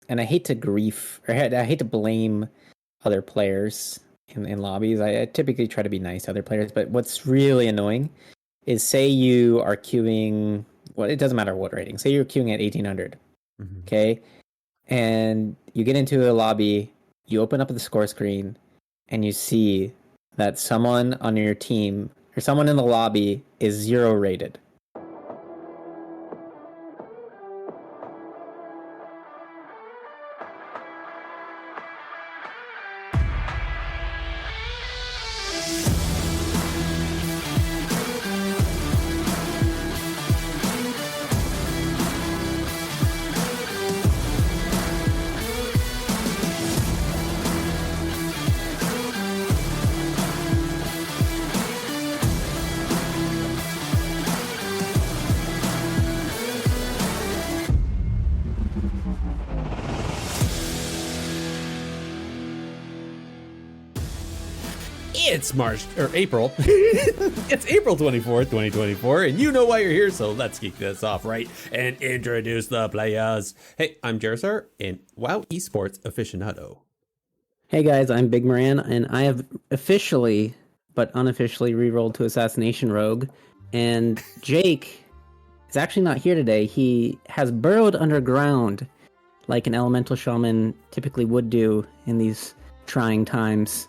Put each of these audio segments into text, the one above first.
and I hate to I hate to blame other players in lobbies. I typically try to be nice to other players, but what's really annoying is say you are queuing. Well, it doesn't matter what rating. Say you're queuing at 1800, okay, and you get into a lobby. You open up the score screen, and you see that someone on your team or someone in the lobby is 0 rated. It's April. It's April 24th, 2024, and you know why you're here, so let's kick this off right and introduce the players. Hey, I'm Jarazar, and WoW Esports aficionado. Hey guys, I'm Big Moran, and I have officially, but unofficially, re-rolled to Assassination Rogue, and Jake is actually not here today. He has burrowed underground, like an elemental shaman typically would do in these trying times.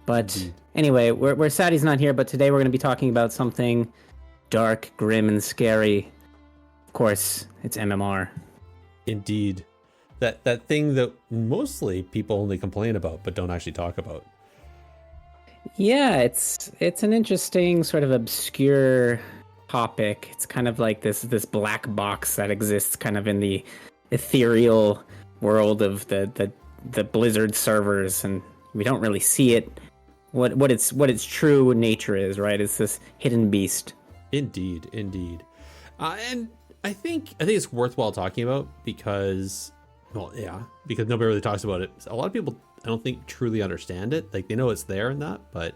But anyway, we're sad he's not here, but today we're going to be talking about something dark, grim, and scary. Of course, it's MMR. Indeed. That thing that mostly people only complain about, but don't actually talk about. Yeah, it's an interesting sort of obscure topic. It's kind of like this black box that exists kind of in the ethereal world of the Blizzard servers, and we don't really see it. What its true nature is, right? It's this hidden beast. Indeed. And I think it's worthwhile talking about because nobody really talks about it. A lot of people, I don't think, truly understand it. Like, they know it's there and that, but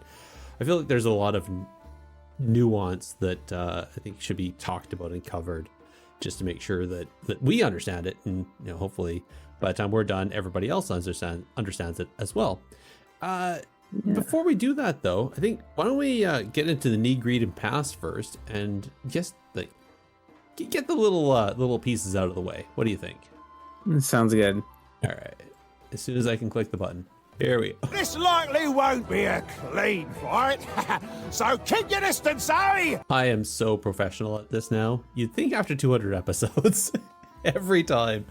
I feel like there's a lot of nuance that I think should be talked about and covered, just to make sure that we understand it, and hopefully by the time we're done, everybody else understands it as well. Before we do that, though, I think why don't we get into the need, greed, and past first, and just get the little pieces out of the way. What do you think? Sounds good. All right. As soon as I can click the button. Here we go. This likely won't be a clean fight, so keep your distance, Harry! I am so professional at this now. You'd think after 200 episodes, every time.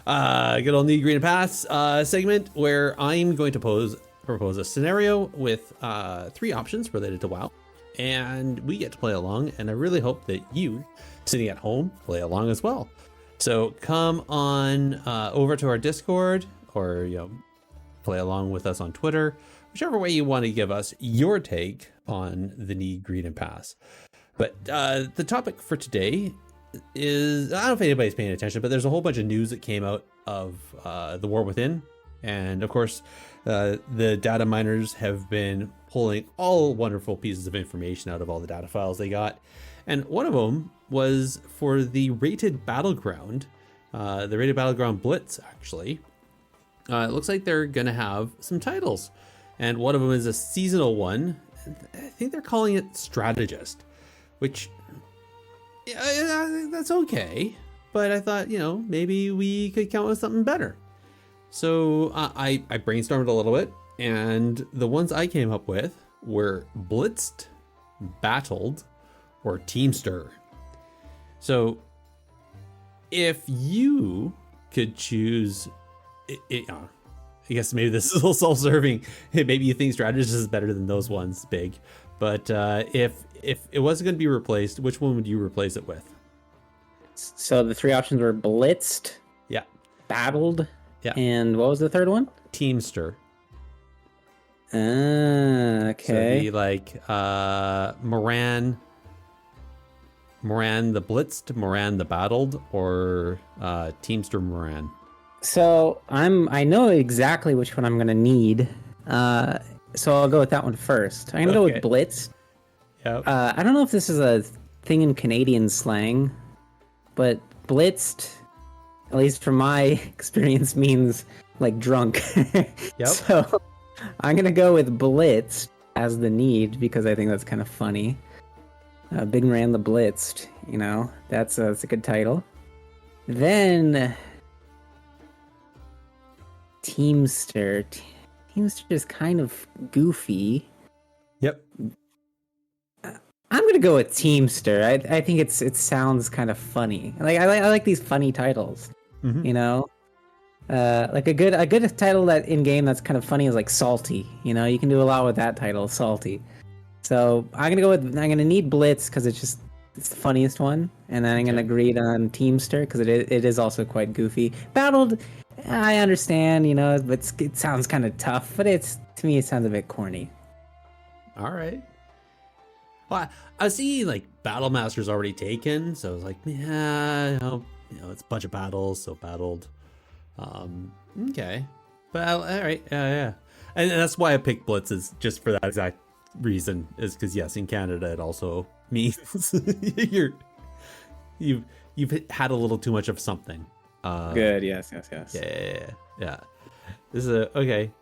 Good old need, greed, and pass segment where I'm going to propose a scenario with 3 options related to WoW, and we get to play along, and I really hope that you, sitting at home, play along as well. So come on over to our Discord, or play along with us on Twitter, whichever way you want to give us your take on the need, greed, and pass. But the topic for today is, I don't know if anybody's paying attention, but there's a whole bunch of news that came out of the War Within. And of course, the data miners have been pulling all wonderful pieces of information out of all the data files they got. And one of them was for the rated battleground, Blitz, actually. It looks like they're going to have some titles. And one of them is a seasonal one. I think they're calling it Strategist, which, that's okay. But I thought, maybe we could come up with something better. So I brainstormed a little bit, and the ones I came up with were Blitzed, Battled, or Teamster. So if you could choose, I guess maybe this is a little self-serving. Maybe you think Strategist is better than those ones, Big. But if it wasn't going to be replaced, which one would you replace it with? So the 3 options were Blitzed, Battled, and what was the third one? Teamster. Okay. So it'd be like Moran the Blitzed, Moran the Battled, or Teamster Moran. So I know exactly which one I'm gonna need. So I'll go with that one first. I'm gonna go with Blitz. Yep. I don't know if this is a thing in Canadian slang, but Blitzed at least from my experience, means like drunk. Yep. So I'm gonna go with Blitzed as the need because I think that's kind of funny. Big Man the Blitzed, you know, that's a good title. Then Teamster. Teamster is kind of goofy. Yep. I'm gonna go with Teamster. I think it sounds kind of funny. I like these funny titles. Mm-hmm. You know, like a good title that in game that's kind of funny is like Salty. You know, you can do a lot with that title, Salty. So I'm gonna need Blitz because it's the funniest one, and then I'm gonna agree on Teamster because it is also quite goofy. Battled, I understand, you know, but it sounds kind of tough. But to me it sounds a bit corny. All right. Well, I see like Battle Master's already taken, so I was like, yeah, you know, it's a bunch of battles, so battled. Okay, but all right, yeah, and that's why I picked Blitz is just for that exact reason, is because yes, in Canada it also means you've had a little too much of something. Good, yes. Yeah. This is okay.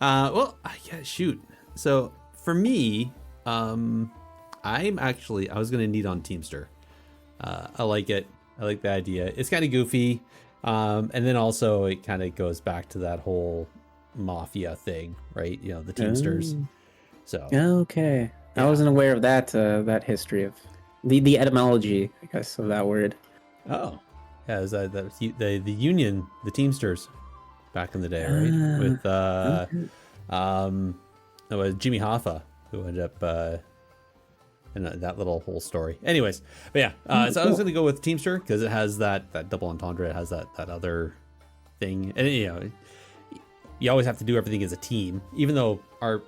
Well, yeah, shoot. So for me, I was gonna need on Teamster. I like it. I like the idea. It's kind of goofy, and then also it kind of goes back to that whole mafia thing, right? You know, the Teamsters. So okay, yeah. I wasn't aware of that history of the etymology, I guess, of that word. Oh, yeah, is that the union, the Teamsters, back in the day, right? With it was Jimmy Hoffa who ended up in that little whole story. Anyways, but yeah, so I was going to go with Teamster because it has that double entendre. It has that other thing, and you know, you always have to do everything as a team, even though our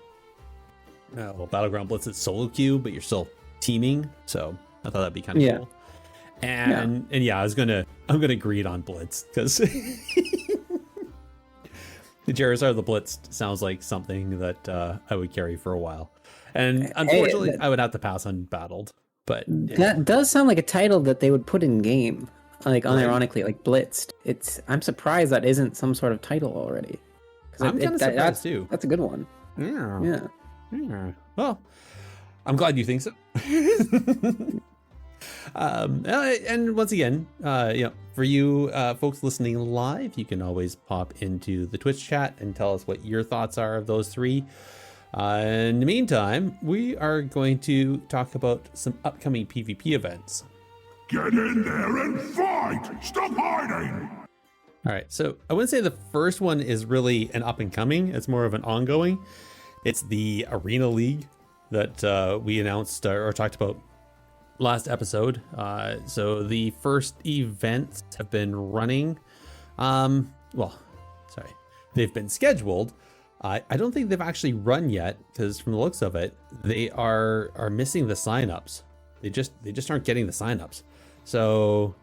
Battleground Blitz is solo queue, but you're still teaming. So I thought that'd be kind of cool. And yeah, I'm gonna agree on Blitz because the Charizard the Blitz sounds like something that I would carry for a while. And unfortunately, I would have to pass on Battled. But yeah. That does sound like a title that they would put in game, like unironically, like Blitzed. I'm surprised that isn't some sort of title already. I'm kind of surprised too. That's a good one. Yeah. Well, I'm glad you think so. And once again, for you folks listening live, you can always pop into the Twitch chat and tell us what your thoughts are of those three. In the meantime, we are going to talk about some upcoming PvP events. Get in there and fight! Stop hiding! All right, so I wouldn't say the first one is really an up and coming. It's more of an ongoing. It's the Arena League that we announced or talked about last episode. So the first events have been running. They've been scheduled. I don't think they've actually run yet because from the looks of it, they are missing the signups. They just aren't getting the signups. So,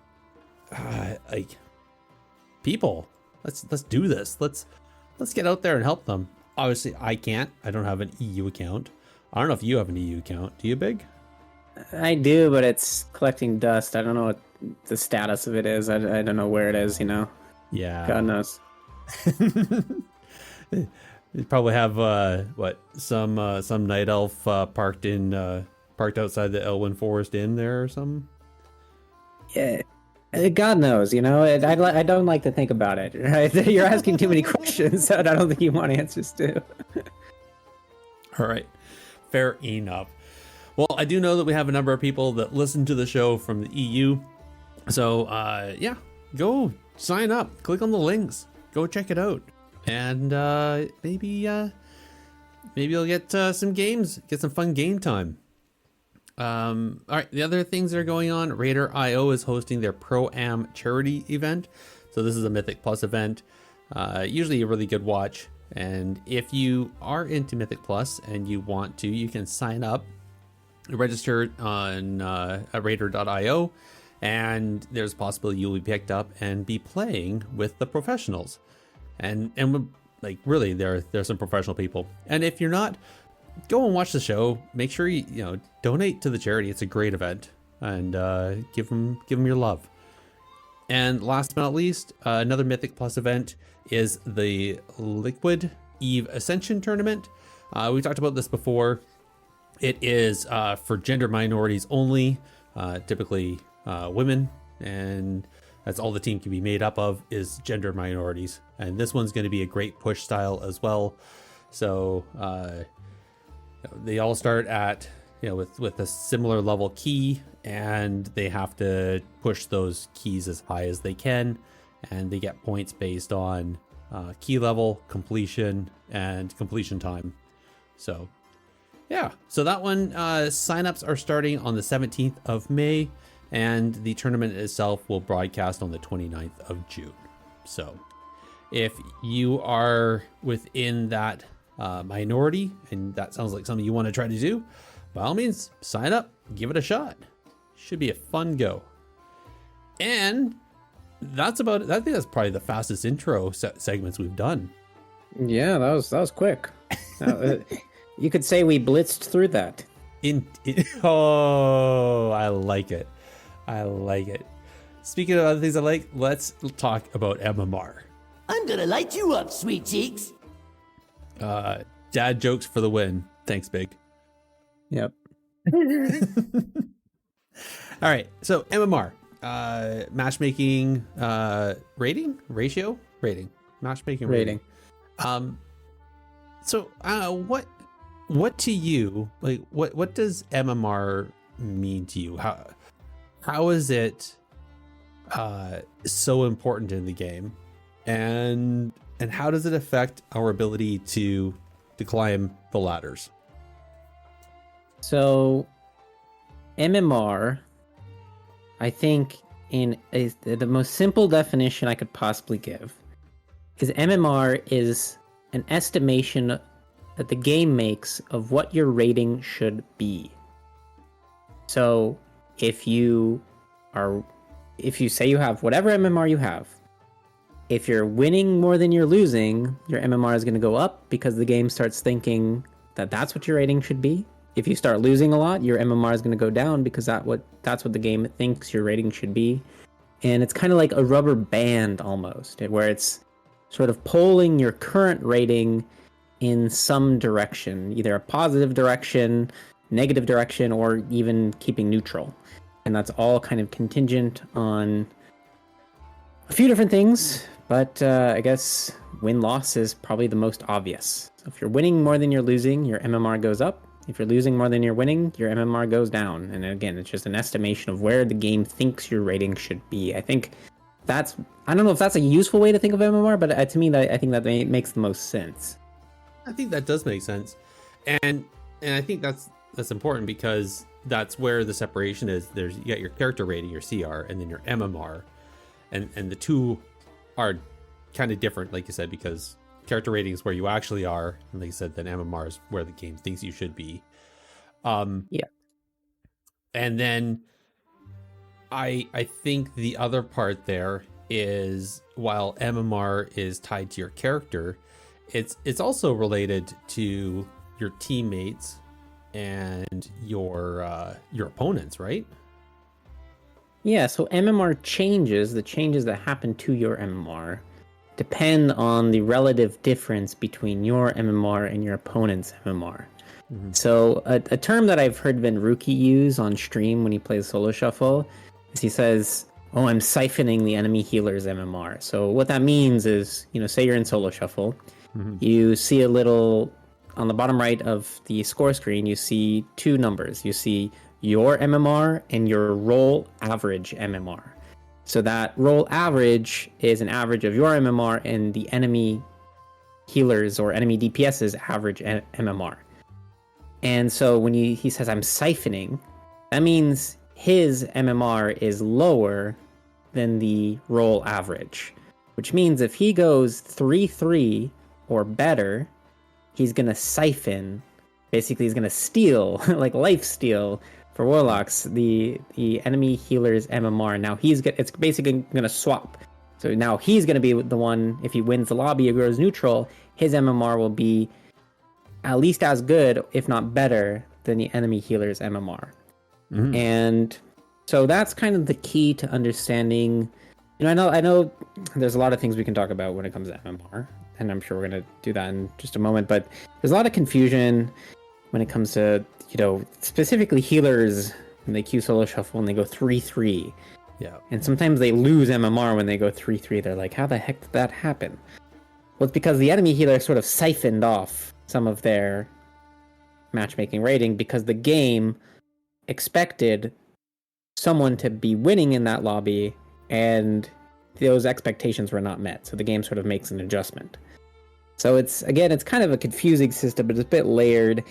people, let's do this. Let's get out there and help them. Obviously, I can't. I don't have an EU account. I don't know if you have an EU account. Do you, Big? I do, but it's collecting dust. I don't know what the status of it is. I don't know where it is, you know? Yeah. God knows. You probably have some night elf parked outside the Elwyn Forest Inn there or something. Yeah, God knows. You know, I don't like to think about it. Right? You're asking too many questions that I don't think you want answers to. All right, fair enough. Well, I do know that we have a number of people that listen to the show from the EU, so go sign up. Click on the links. Go check it out. And maybe you'll get some games, get some fun game time. All right, the other things that are going on, Raider.io is hosting their Pro-Am charity event. So this is a Mythic Plus event, usually a really good watch. And if you are into Mythic Plus and you want to, you can sign up, register on Raider.io, and there's a possibility you'll be picked up and be playing with the professionals. And like really, there's some professional people. And if you're not, go and watch the show. Make sure you donate to the charity. It's a great event, and give them your love. And last but not least, another Mythic Plus event is the Liquid Eve Ascension Tournament. We talked about this before. It is for gender minorities only, typically women, and that's all the team can be made up of is gender minorities. And this one's going to be a great push style as well. So they all start at, with a similar level key, and they have to push those keys as high as they can, and they get points based on key level, completion, and completion time. So yeah, so that one, signups are starting on the 17th of May, and the tournament itself will broadcast on the 29th of June. So if you are within that minority, and that sounds like something you want to try to do, by all means, sign up, give it a shot. Should be a fun go. And that's about it. I think that's probably the fastest intro segments we've done. Yeah, that was quick. You could say we blitzed through that. Oh, I like it. I like it. Speaking of other things I like, let's talk about MMR. I'm gonna light you up, sweet cheeks. Dad jokes for the win. Thanks, Big. Yep. All right, so MMR, matchmaking, rating, matchmaking rating. So what to you, like, what does MMR mean to you? How is it so important in the game, and how does it affect our ability to climb the ladders? So MMR, I think is the most simple definition I could possibly give is MMR is an estimation that the game makes of what your rating should be. So if you say you have whatever MMR you have, if you're winning more than you're losing, your MMR is going to go up because the game starts thinking that that's what your rating should be. If you start losing a lot, your MMR is going to go down because that's what the game thinks your rating should be. And it's kind of like a rubber band almost, where it's sort of polling your current rating in some direction, either a positive direction, negative direction, or even keeping neutral. And that's all kind of contingent on a few different things, but I guess win-loss is probably the most obvious. So if you're winning more than you're losing, your MMR goes up. If you're losing more than you're winning, your MMR goes down. And again, it's just an estimation of where the game thinks your rating should be. I think I don't know if that's a useful way to think of MMR, but to me, I think that makes the most sense. I think that does make sense. And I think that's important because that's where the separation is. You got your character rating, your CR, and then your MMR. And the two are kind of different, like you said, because character rating is where you actually are, and like you said, then MMR is where the game thinks you should be. Yeah. And then I think the other part there is, while MMR is tied to your character, it's also related to your teammates and your opponents, right? Yeah, so MMR changes, the changes that happen to your MMR depend on the relative difference between your MMR and your opponent's MMR. Mm-hmm. So a term that I've heard Venruki use on stream when he plays Solo Shuffle is he says, "Oh, I'm siphoning the enemy healer's MMR." So what that means is, say you're in Solo Shuffle, mm-hmm. You see a little, on the bottom right of the score screen, you see two numbers. You see your MMR and your roll average MMR. So that roll average is an average of your MMR and the enemy healers or enemy DPS's average MMR. And so when he says I'm siphoning, that means his MMR is lower than the roll average, which means if he goes 3-3 or better, he's going to siphon. Basically, he's going to steal, like life steal, for Warlocks, the enemy healer's MMR. Now it's basically going to swap. So now he's going to be the one, if he wins the lobby or goes neutral, his MMR will be at least as good, if not better, than the enemy healer's MMR. Mm-hmm. And so that's kind of the key to understanding I know there's a lot of things we can talk about when it comes to MMR, and I'm sure we're going to do that in just a moment, but there's a lot of confusion when it comes to, specifically healers when they queue solo shuffle and they go 3-3. Yeah. And sometimes they lose MMR when they go 3-3. They're like, how the heck did that happen? Well, it's because the enemy healer sort of siphoned off some of their matchmaking rating because the game expected someone to be winning in that lobby, and those expectations were not met. So the game sort of makes an adjustment. So it's kind of a confusing system, but it's a bit layered.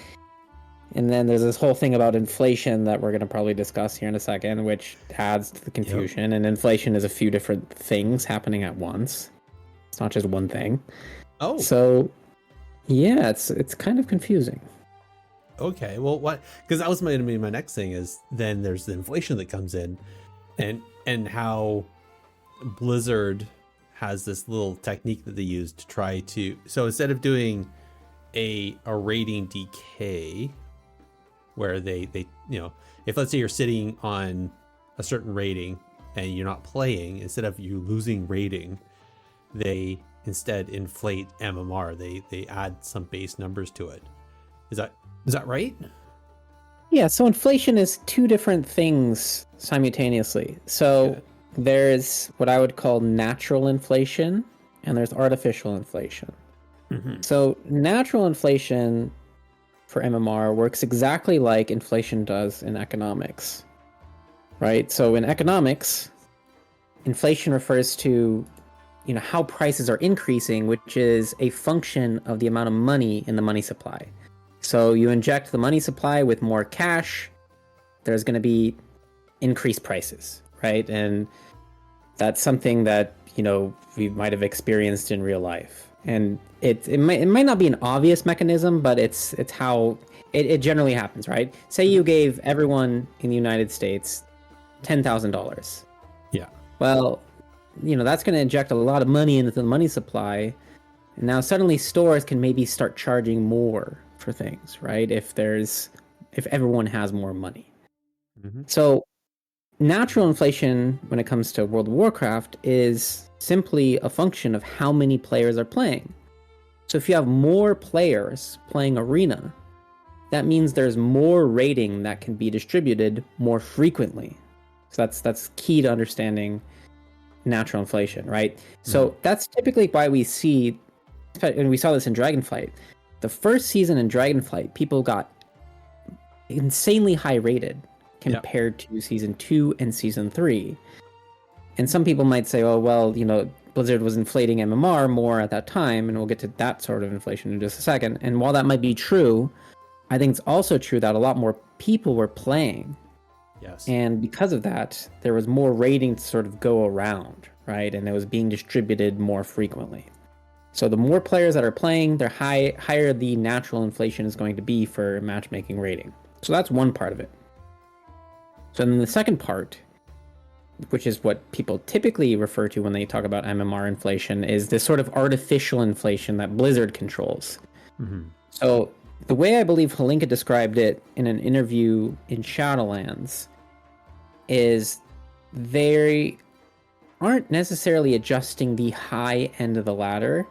And then there's this whole thing about inflation that we're going to probably discuss here in a second, which adds to the confusion. Yep. And inflation is a few different things happening at once. It's not just one thing. Oh. So, yeah, it's kind of confusing. Okay, well, what? Because that was my next thing is then there's the inflation that comes in, and how Blizzard has this little technique that they use to try to. So instead of doing a rating decay, where they if let's say you're sitting on a certain rating and you're not playing, instead of you losing rating, they instead inflate MMR. They add some base numbers to it. Is that right? Yeah, so inflation is two different things simultaneously. So there's what I would call natural inflation, and there's artificial inflation. Mm-hmm. So natural inflation for MMR works exactly like inflation does in economics, right? So in economics, inflation refers to how prices are increasing, which is a function of the amount of money in the money supply. So you inject the money supply with more cash, there's going to be increased prices, right? And that's something that, we might have experienced in real life. And it might not be an obvious mechanism, but it's how it generally happens, right? Say you gave everyone in the United States $10,000. Yeah. Well, that's going to inject a lot of money into the money supply. And now suddenly stores can maybe start charging more for things, right? If everyone has more money. Mm-hmm. So natural inflation when it comes to World of Warcraft is simply a function of how many players are playing. So if you have more players playing Arena, that means there's more rating that can be distributed more frequently. So that's key to understanding natural inflation, right? Mm-hmm. So that's typically why we see, and we saw this in Dragonflight, the first season in Dragonflight, people got insanely high rated compared to season 2 and season 3. And some people might say, oh, well, Blizzard was inflating MMR more at that time, and we'll get to that sort of inflation in just a second. And while that might be true, I think it's also true that a lot more people were playing. Yes. And because of that, there was more rating to sort of go around, right? And it was being distributed more frequently. So the more players that are playing, the higher the natural inflation is going to be for matchmaking rating. So that's one part of it. So then the second part, which is what people typically refer to when they talk about MMR inflation, is this sort of artificial inflation that Blizzard controls. Mm-hmm. So the way I believe Halinka described it in an interview in Shadowlands is they aren't necessarily adjusting the high end of the ladder.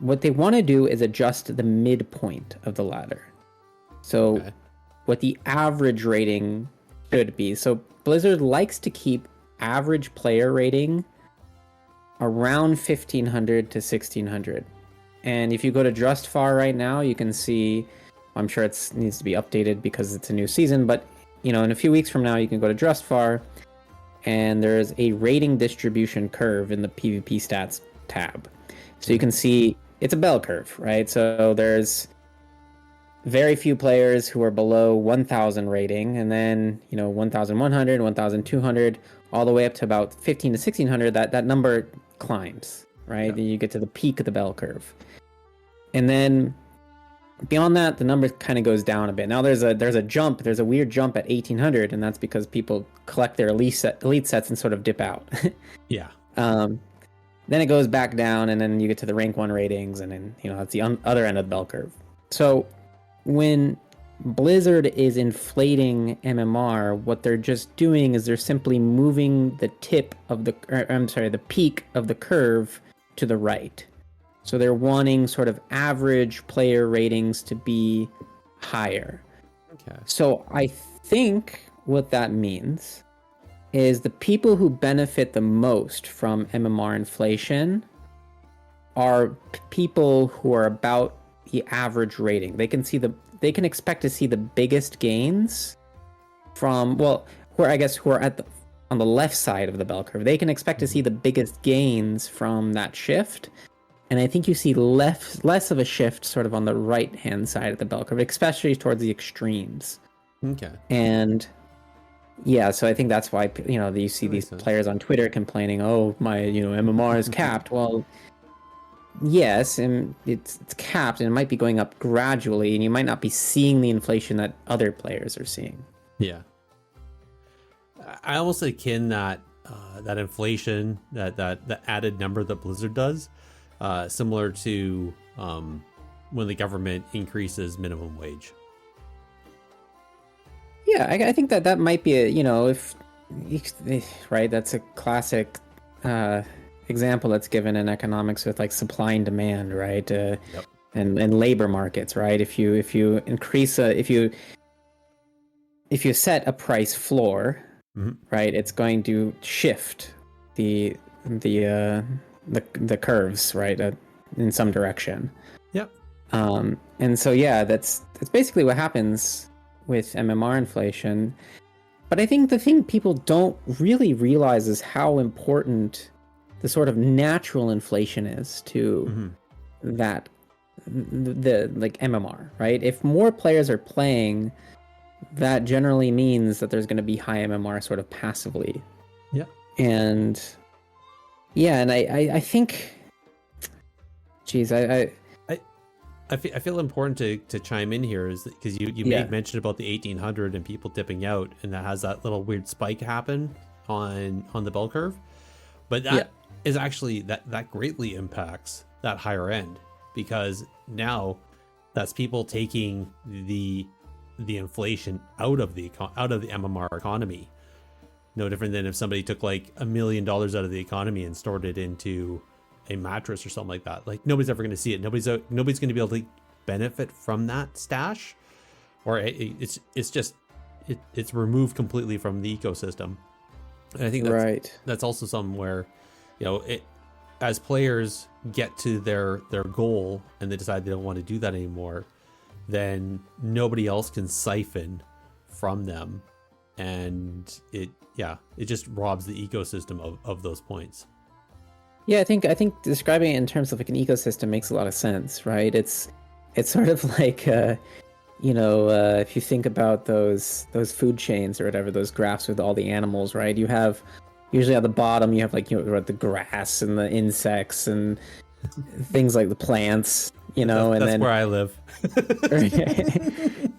What they want to do is adjust the midpoint of the ladder. So what the average rating should be. So Blizzard likes to keep average player rating around 1,500 to 1,600. And if you go to Drustfar right now, you can see, I'm sure it needs to be updated because it's a new season, but in a few weeks from now, you can go to Drustfar and there's a rating distribution curve in the PvP stats tab. So you can see it's a bell curve, right? So there's very few players who are below 1,000 rating, and then 1,100, 1,200, all the way up to about 1,500 to 1,600. That number climbs, right? Yeah. Then you get to the peak of the bell curve, and then beyond that, the number kind of goes down a bit. Now there's a weird jump at 1,800, and that's because people collect their elite sets and sort of dip out. Yeah. Then it goes back down, and then you get to the rank 1 ratings, and then that's the other end of the bell curve. So when Blizzard is inflating MMR, what they're just doing is they're simply moving the the peak of the curve to the right. So they're wanting sort of average player ratings to be higher. Okay. So I think what that means is the people who benefit the most from MMR inflation are people who are about the average rating. They can expect to see the biggest gains from, well, who are on the left side of the bell curve. They can expect to see the biggest gains from that shift. And I think you see less of a shift sort of on the right-hand side of the bell curve, especially towards the extremes. Okay. And yeah, so I think that's why, you see these players on Twitter complaining, oh, my, MMR is capped. Well, yes, and it's capped, and it might be going up gradually, and you might not be seeing the inflation that other players are seeing. Yeah. I almost akin that inflation, that added number that Blizzard does, similar to when the government increases minimum wage. Yeah, I think that might be right, that's a classic example that's given in economics with like supply and demand, right? Yep. And labor markets, right? If you increase if you set a price floor, right, it's going to shift the curves, right, in some direction. Yep. And so yeah, that's basically what happens with MMR inflation. But I think the thing people don't really realize is how important the sort of natural inflation is to that, the like MMR, right? If more players are playing, that generally means that there's going to be high MMR sort of passively. Yeah. And yeah, and I think, geez, I feel important to chime in here is because you made mention about the 1800 and people dipping out, and that has that little weird spike happen on the bell curve, but that is actually that greatly impacts that higher end, because now that's people taking the inflation out of the MMR economy. No different than if somebody took like $1 million out of the economy and stored it into a mattress or something like that. Like nobody's ever going to see it. Nobody's going to be able to benefit from that stash, or it's removed completely from the ecosystem. And I think that's also something where, as players get to their goal and they decide they don't want to do that anymore, then nobody else can siphon from them, and it just robs the ecosystem of those points. Yeah, I think describing it in terms of like an ecosystem makes a lot of sense, right? It's sort of like if you think about those food chains or whatever, those graphs with all the animals, right? You have usually at the bottom you have like the grass and the insects and things like the plants, and that's then where I live.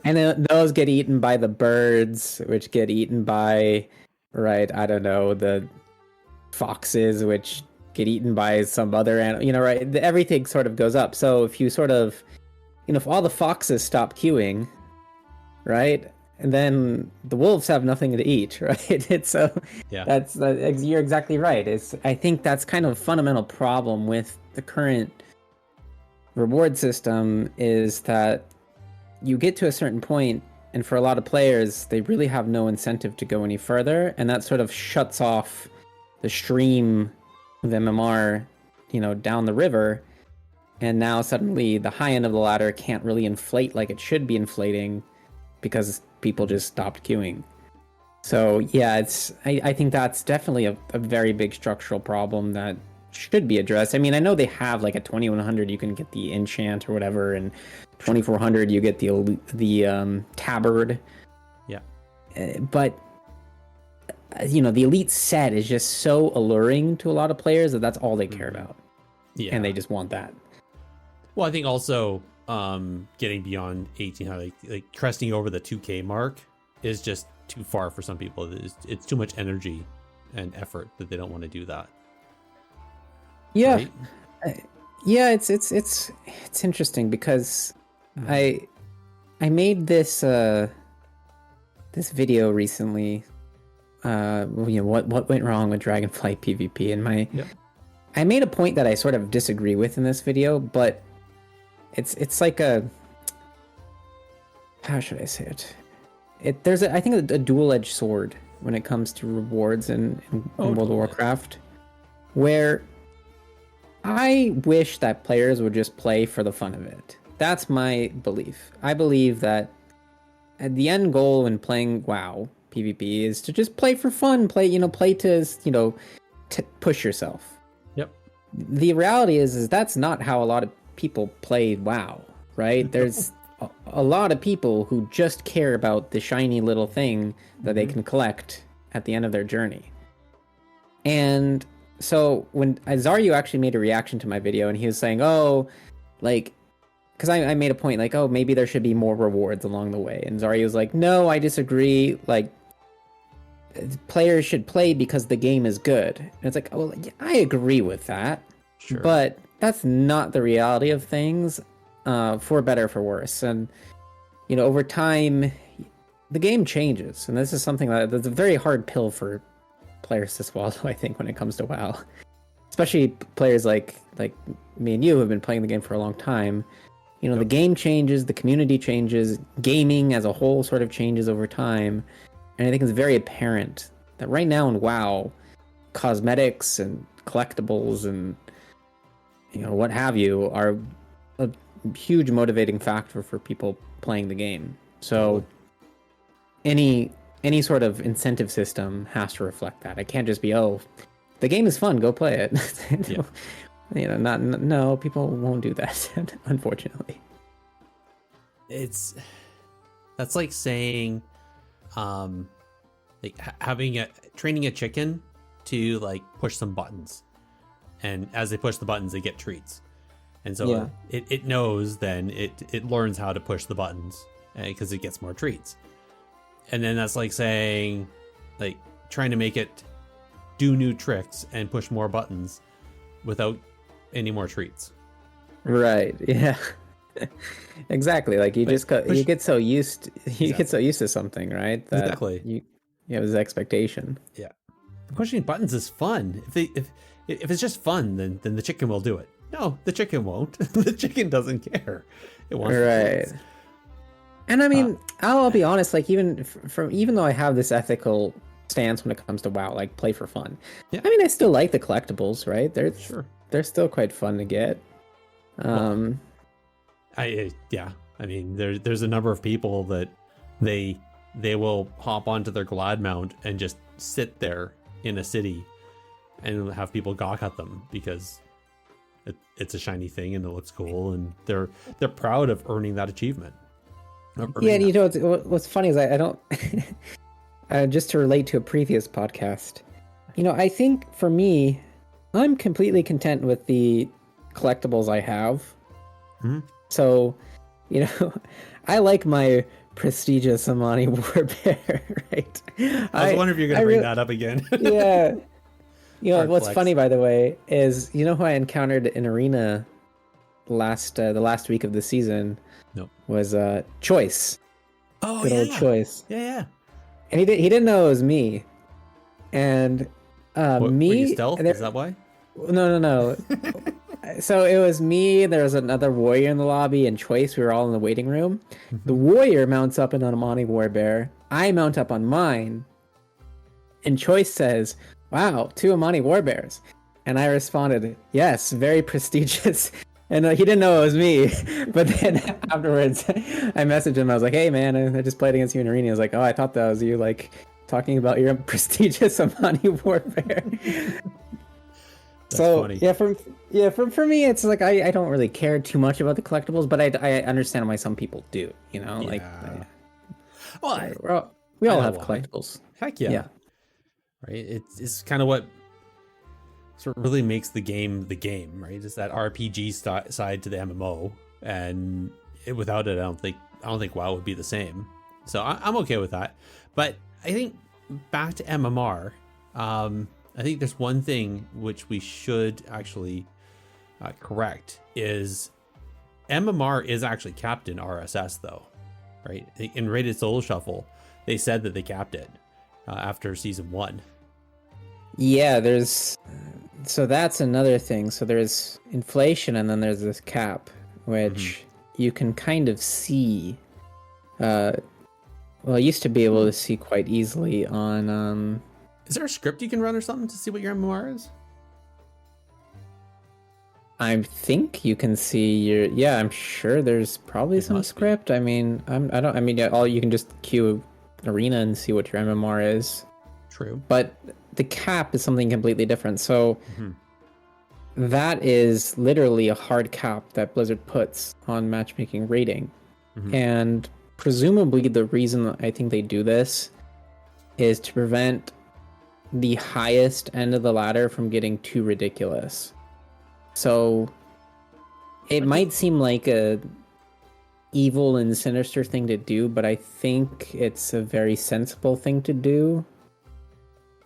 And then those get eaten by the birds, which get eaten by, right, I don't know, the foxes, which get eaten by some other animal, right? Everything sort of goes up. So if you sort of, if all the foxes stop queuing, right, and then the wolves have nothing to eat, right? That's you're exactly right. I think that's kind of a fundamental problem with the current reward system, is that you get to a certain point, and for a lot of players, they really have no incentive to go any further, and that sort of shuts off the stream of MMR, down the river, and now suddenly the high end of the ladder can't really inflate like it should be inflating because people just stopped queuing. So yeah, I think that's definitely a very big structural problem that should be addressed. I mean, I know they have like at 2100 you can get the enchant or whatever, and 2400 you get the tabard. Yeah. But the elite set is just so alluring to a lot of players that's all they care about. Yeah. And they just want that. Well, I think also getting beyond 1800, like cresting over the 2K mark is just too far for some people. It's too much energy and effort that they don't want to do that. Yeah. Right? Yeah, it's interesting because I made this this video recently. What went wrong with Dragonflight PvP, and I made a point that I sort of disagree with in this video, but it's like a, how should I say it? There's I think a dual-edged sword when it comes to rewards in World of Warcraft, where I wish that players would just play for the fun of it. That's my belief. I believe that the end goal when playing WoW PvP is to just play for fun, play to, to push yourself. Yep. The reality is that's not how a lot of people play WoW, right? There's a lot of people who just care about the shiny little thing that they can collect at the end of their journey. And so when Zaryu actually made a reaction to my video, and he was saying, because I made a point like, maybe there should be more rewards along the way. And Zaryu was like, no, I disagree. Like, players should play because the game is good. And it's like, well, I agree with that. Sure. But that's not the reality of things, for better or for worse. And, over time, the game changes. And this is something that's a very hard pill for players to swallow, I think, when it comes to WoW. Especially players like me and you who have been playing the game for a long time. The game changes, the community changes, gaming as a whole sort of changes over time. And I think it's very apparent that right now in WoW, cosmetics and collectibles and what have you are a huge motivating factor for people playing the game. So any sort of incentive system has to reflect that. It can't just be, the game is fun, go play it. No, people won't do that, unfortunately. That's like saying, training a chicken to like push some buttons, and as they push the buttons, they get treats, and so it knows then it learns how to push the buttons because it gets more treats, and then that's like saying, like trying to make it do new tricks and push more buttons without any more treats. Right. Yeah. Exactly. Like you get so used to something, right? That exactly. You have this expectation. Yeah. Pushing buttons is fun. If it's just fun, then the chicken will do it. No, the chicken won't. The chicken doesn't care. It wants right. And I mean, I'll be honest. Like even though I have this ethical stance when it comes to WoW, like play for fun. Yeah. I mean, I still like the collectibles, right? They're still quite fun to get. I mean, there's a number of people that they will hop onto their glad mount and just sit there in a city and have people gawk at them because it's a shiny thing and it looks cool, and they're proud of earning that achievement. What's funny is I don't just to relate to a previous podcast, I think for me, I'm completely content with the collectibles I have. Mm-hmm. So, I like my prestigious Amani Warbear, right? I was wondering if you're going to bring that up again. Yeah. What's funny, by the way, is who I encountered in Arena the last week of the season? No. Was Choice. Oh, good old Choice. Yeah. And he didn't know it was me. And were you stealth? Is that why? No. So it was me, there was another warrior in the lobby, and Choice. We were all in the waiting room. Mm-hmm. The warrior mounts up on Amani Warbear. I mount up on mine. And Choice says, wow, 2 Amani Warbears. And I responded, yes, very prestigious. And he didn't know it was me. But then afterwards, I messaged him. I was like, hey, man, I just played against you in Arena. He was like, oh, I thought that was you, like, talking about your prestigious Amani Warbear. So funny. For me, it's like I don't really care too much about the collectibles, but I understand why some people do. Well, we all have collectibles. Heck yeah. Right. It's kind of what sort of really makes the game, right? It's that RPG side to the MMO, and without it, I don't think WoW would be the same. So I'm okay with that. But I think back to MMR. I think there's one thing which we should actually correct is MMR is actually capped in RSS though. right? In Rated Solo Shuffle, they said that they capped it after season 1. Yeah, so that's another thing. So there's inflation, and then there's this cap, which you can kind of see. Well, I used to be able to see quite easily on. Is there a script you can run or something to see what your MMR is? I think you can see your. Yeah, I'm sure there's probably some script. I mean, I don't. I mean, all you can just queue Arena and see what your MMR is. True. But the cap is something completely different. So that is literally a hard cap that Blizzard puts on matchmaking rating, and presumably the reason I think they do this is to prevent the highest end of the ladder from getting too ridiculous. So it might seem like a evil and sinister thing to do, but I think it's a very sensible thing to do.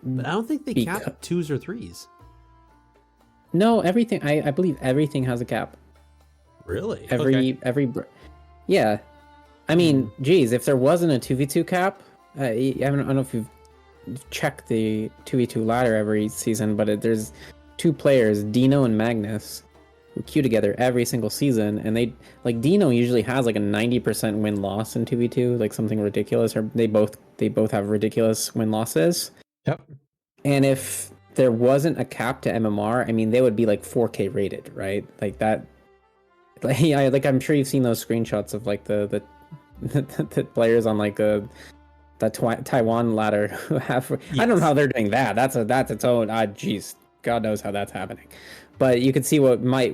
But I don't think they cap 2s or 3s. No, everything. I believe everything has a cap. Really? Yeah. I mean, geez, if there wasn't a 2v2 cap, I don't know if you've checked the 2v2 ladder every season, but there's 2 players, Dino and Magnus, who queue together every single season, and they like Dino usually has like a 90% win loss in 2v2, like something ridiculous, or they both have ridiculous win losses. Yep. And if there wasn't a cap to MMR, I mean, they would be like 4K rated, right? Like that. Like, yeah, like I'm sure you've seen those screenshots of like the players on like the Taiwan ladder who have. Yes. I don't know how they're doing that. That's its own. Geez, God knows how that's happening. But you could see what might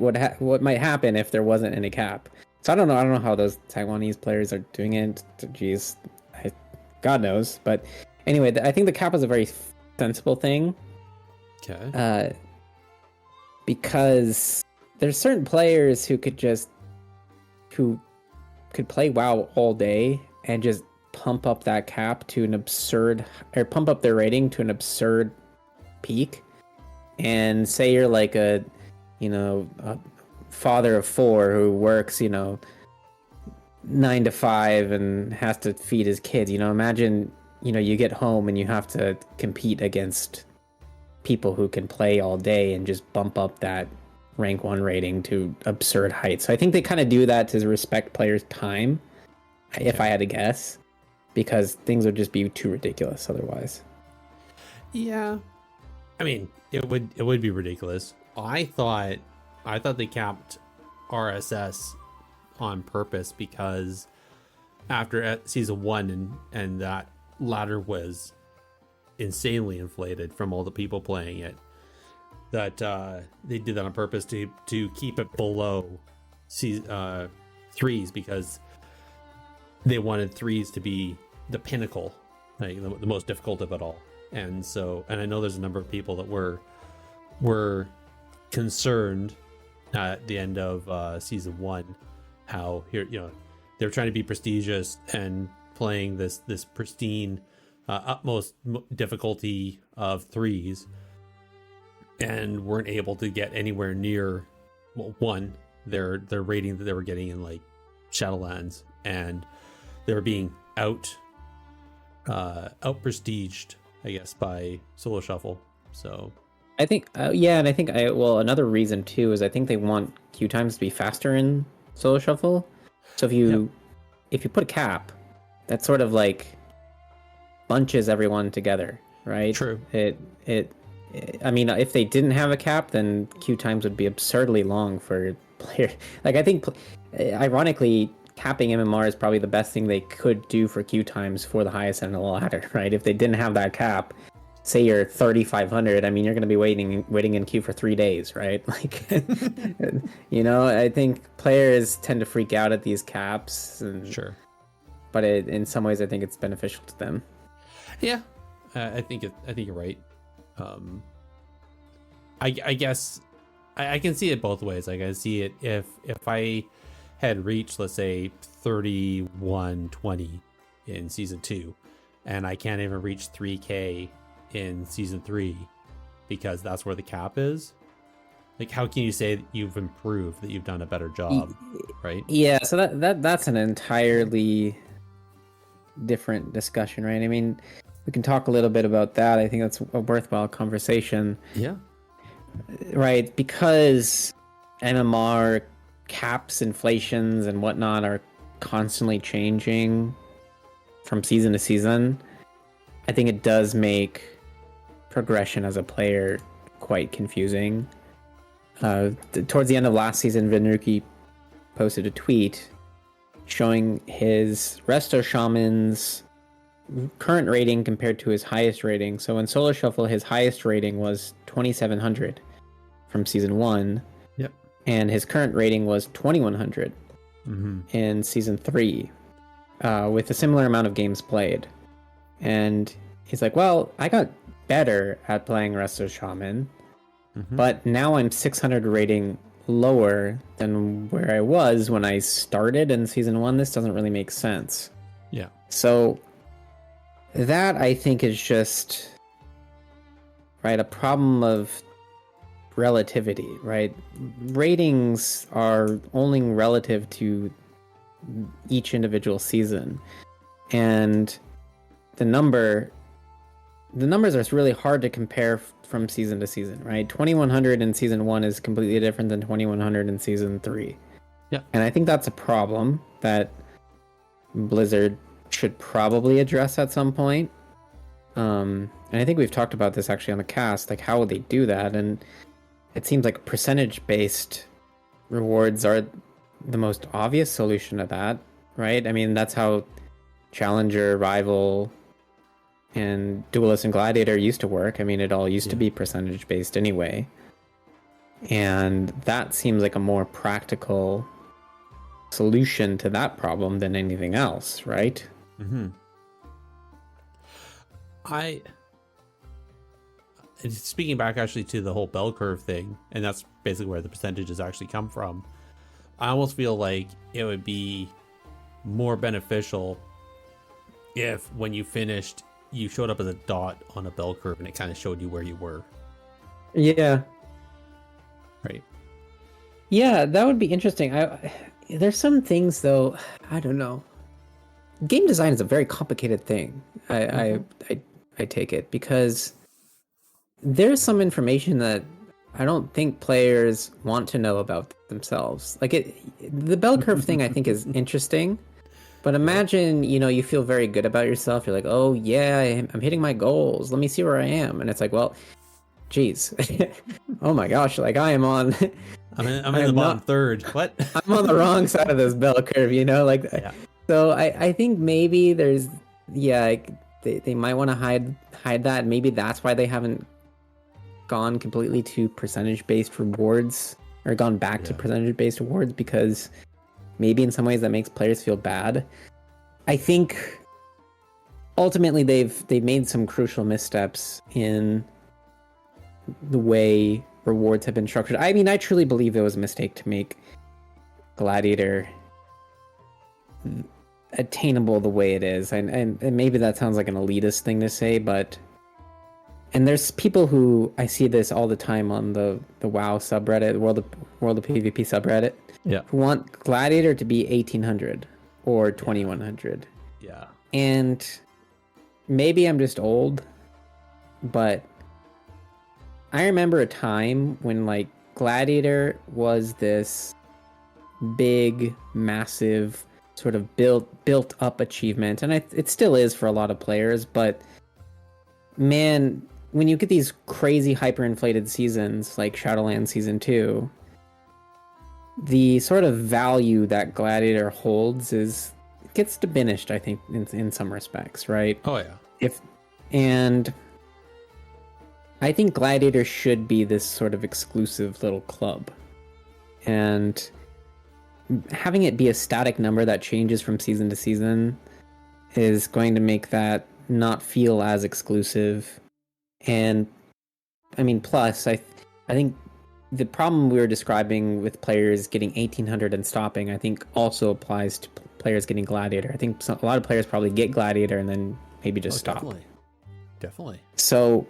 happen if there wasn't any cap. So I don't know how those Taiwanese players are doing it. Geez, God knows. But anyway, I think the cap is a very sensible thing. Okay. Because there's certain players who could play WoW all day and just pump up that cap to an absurd, or pump up their rating to an absurd peak. And say you're like a father of 4 who works, 9 to 5 and has to feed his kids. Imagine, you get home and you have to compete against people who can play all day and just bump up that rank 1 rating to absurd heights. So I think they kind of do that to respect players' time, if I had to guess, because things would just be too ridiculous otherwise. Yeah. I mean, it would be ridiculous. I thought they capped RSS on purpose because after season 1 and that ladder was insanely inflated from all the people playing it, that they did that on purpose to keep it below 3s, because they wanted 3s to be the pinnacle, like the most difficult of it all. And I know there's a number of people that were concerned at the end of season 1 how they're trying to be prestigious and playing this pristine utmost difficulty of 3s, and weren't able to get anywhere near their rating that they were getting in like Shadowlands, and they were being out prestiged, I guess, by Solo Shuffle. So I think and I think another reason too is I think they want queue times to be faster in Solo Shuffle. So if you put a cap, that sort of like bunches everyone together, right? True. I mean, if they didn't have a cap, then queue times would be absurdly long for players. Like, I think, ironically, capping MMR is probably the best thing they could do for queue times for the highest end of the ladder, right? If they didn't have that cap, say you're 3,500, I mean, you're going to be waiting in queue for 3 days, right? Like, I think players tend to freak out at these caps. Sure. But in some ways, I think it's beneficial to them. Yeah, I think you're right. I guess I can see it both ways. Like, I see it if I had reached, let's say, 3120 in season 2, and I can't even reach 3K in season 3 because that's where the cap is. Like, how can you say that you've improved, that you've done a better job, right? Yeah, so that's an entirely different discussion, right? I mean, we can talk a little bit about that. I think that's a worthwhile conversation. Yeah. Right, because MMR caps, inflations, and whatnot are constantly changing from season to season. I think it does make progression as a player quite confusing. Towards the end of last season, Vinruki posted a tweet showing his Resto Shaman's current rating compared to his highest rating. So in Solo Shuffle, his highest rating was 2700 from season 1. Yep. And his current rating was 2100 in season 3, with a similar amount of games played. And he's like, well, I got better at playing Resto Shaman, but now I'm 600 rating lower than where I was when I started in season 1. This doesn't really make sense. Yeah. So that, I think, is just, right, a problem of relativity, right? Ratings are only relative to each individual season. And the numbers are really hard to compare from season to season, right? 2100 in season 1 is completely different than 2100 in season 3. Yeah. And I think that's a problem that Blizzard should probably address at some point. And I think we've talked about this actually on the cast, like how would they do that? And it seems like percentage-based rewards are the most obvious solution to that, right? I mean, that's how Challenger, Rival, and Duelist and Gladiator used to work. I mean, it all used to be percentage-based anyway. And that seems like a more practical solution to that problem than anything else, right? Speaking back actually to the whole bell curve thing, and that's basically where the percentages actually come from. I almost feel like it would be more beneficial if when you finished, you showed up as a dot on a bell curve and it kind of showed you where you were. Yeah. Right. Yeah, that would be interesting. There's some things, though, I don't know. Game design is a very complicated thing. I take it, because there's some information that I don't think players want to know about themselves. Like the bell curve thing, I think, is interesting. But imagine, you feel very good about yourself. You're like, oh yeah, I'm hitting my goals. Let me see where I am. And it's like, well, geez, oh my gosh, like I am on. I'm in the bottom third. What? I'm on the wrong side of this bell curve, like. Yeah. So I think maybe there's, they might want to hide that. Maybe that's why they haven't gone completely to percentage-based rewards, or gone back to percentage-based rewards, because maybe in some ways that makes players feel bad. I think ultimately they've made some crucial missteps in the way rewards have been structured. I mean, I truly believe it was a mistake to make Gladiator attainable the way it is, and maybe that sounds like an elitist thing to say, but there's people who, I see this all the time on the WoW subreddit, World of PvP subreddit, who want Gladiator to be 1800 or 2100. Yeah. And maybe I'm just old, but I remember a time when like Gladiator was this big, massive, sort of built up achievement, and it still is for a lot of players, but man, when you get these crazy hyperinflated seasons like Shadowlands Season 2, the sort of value that Gladiator holds gets diminished, I think, in some respects, right? Oh yeah. And I think Gladiator should be this sort of exclusive little club, and having it be a static number that changes from season to season is going to make that not feel as exclusive. And I mean, plus I think the problem we were describing with players getting 1800 and stopping, I think also applies to players getting Gladiator. I think a lot of players probably get Gladiator and then maybe just stop. Definitely. So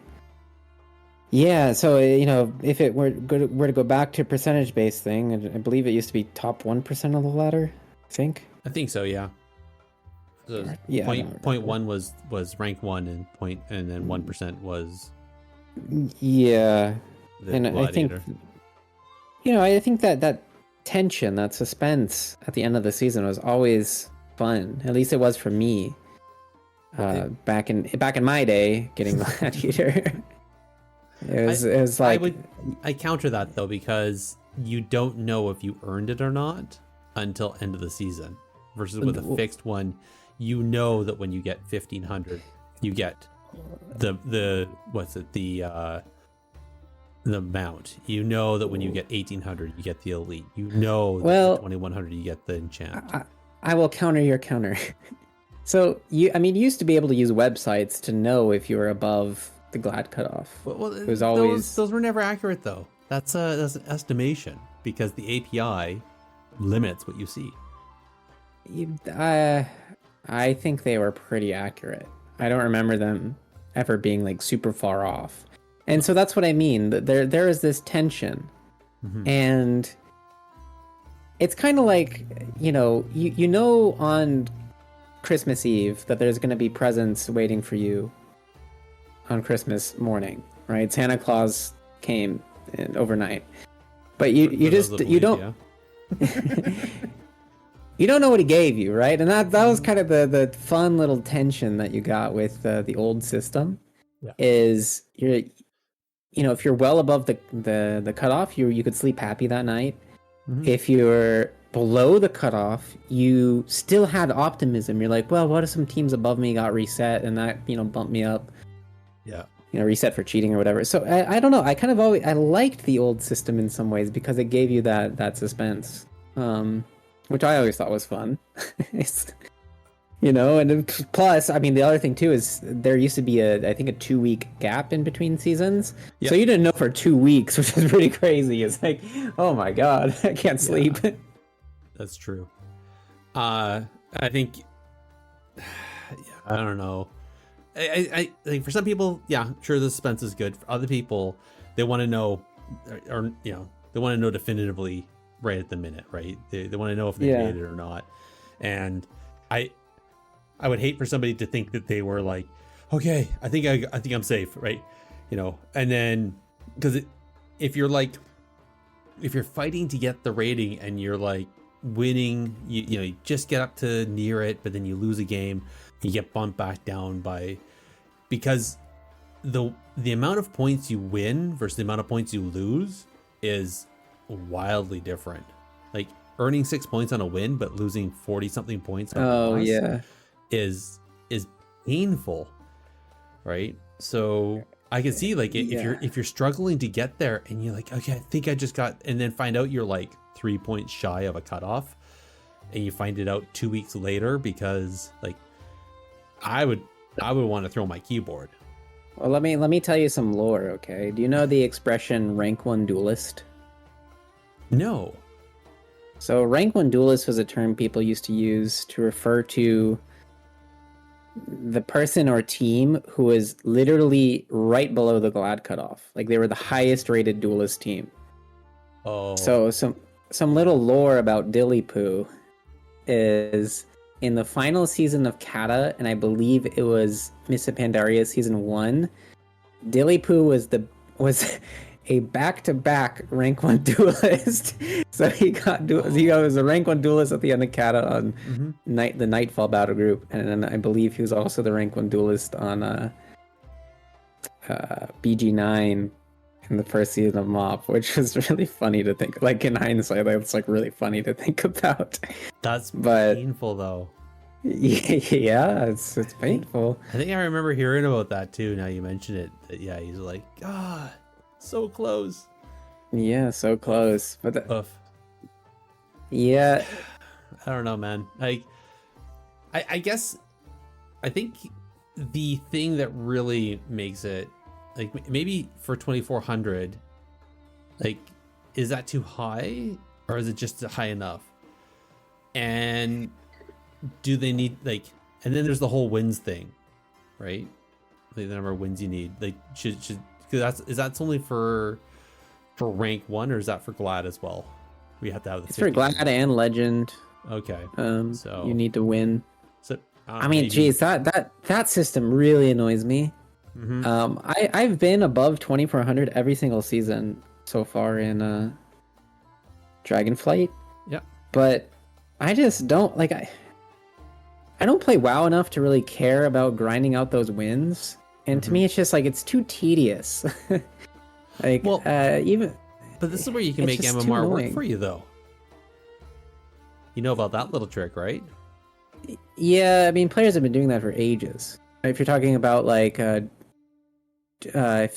yeah, so if it were to go back to a percentage-based thing, I believe it used to be top 1% of the ladder, I think. I think so, yeah. So Yeah, I don't point remember. 1 was rank 1 and then 1% was Yeah, the and I think gladiator. I think that tension, that suspense at the end of the season was always fun. At least it was for me. Well, Back in my day, getting gladiator, it was I like, would I counter that though, because you don't know if you earned it or not until end of the season, versus with a fixed one, you know that when you get 1500, you get the what's it, the mount. You know that when you get 1800, you get the elite. You know that well, 2100, you get the enchant. I will counter your counter. So you used to be able to use websites to know if you were above the glad cutoff. Well, It was always those were never accurate though. That's an estimation, because the API limits what you see. I think they were pretty accurate. I don't remember them ever being like super far off. And so that's what I mean. There is this tension. And it's kind of like, you know on Christmas Eve that there's going to be presents waiting for you on Christmas morning, right? Santa Claus came overnight. But you don't you don't know what he gave you, right? And that was kind of the fun little tension that you got with the old system. Yeah. Is if you're well above the cutoff, you could sleep happy that night. If you're below the cutoff, you still had optimism. You're like, well, what if some teams above me got reset and that bumped me up? Yeah. Reset for cheating or whatever. So I don't know. I kind of I liked the old system in some ways because it gave you that suspense, which I always thought was fun. And plus, the other thing too is there used to be I think a 2-week gap in between seasons. Yep. So you didn't know for 2 weeks, which is pretty crazy. It's like, oh my God, I can't sleep. That's true. I think, I don't know. I think for some people, yeah, sure, the suspense is good. For other people, they want to know, or they want to know definitively right at the minute, right? They want to know if they made it or not. And I would hate for somebody to think that they were like, okay, I think I'm safe, right? And then because if you're fighting to get the rating and you're like winning, you just get up to near it, but then you lose a game, you get bumped back down because the amount of points you win versus the amount of points you lose is wildly different. Like earning 6 points on a win but losing 40 something points on a loss is painful, right? So I can see like if you're struggling to get there and you're like, okay, I think I just got, and then find out you're like 3 points shy of a cutoff, and you find it out 2 weeks later, because like I would want to throw my keyboard. Well, let me tell you some lore, okay? Do you know the expression rank 1 duelist? No. So rank 1 duelist was a term people used to use to refer to the person or team who was literally right below the glad cutoff. Like they were the highest rated duelist team. Oh. So some little lore about Dillypoo is in the final season of Kata, and I believe it was Miss Pandaria season 1, Dillypoo was a back-to-back rank 1 duelist. So he was a rank 1 duelist at the end of Kata on the Nightfall battle group, and then I believe he was also the rank 1 duelist on BG9 in the first season of MoP, which was really funny to think. Like in hindsight, that's like really funny to think about. That's painful though. Yeah, it's painful. I think I remember hearing about that too. Now you mention it, that yeah, he's like, God, so close. Yeah, so close. But yeah, I don't know, man. Like, I guess I think the thing that really makes it, like, maybe for 2400, like, is that too high, or is it just high enough? And do they need, like, and then there's the whole wins thing, right? Like the number of wins you need. Like, should because that's only for rank 1, or is that for Glad as well? We have to have the. It's for Glad and Legend. Okay. So you need to win. So I mean, maybe. geez, that system really annoys me. I've been above 2400 every single season so far in Dragonflight, Yep. but I just don't like I don't play WoW enough to really care about grinding out those wins, and to me, it's just like it's too tedious. Like, Well, even. But this is where you can It's make just too MMR work annoying. for you, though. You know about that little trick, right? Yeah, I mean, players have been doing that for ages. If you're talking about like, say, I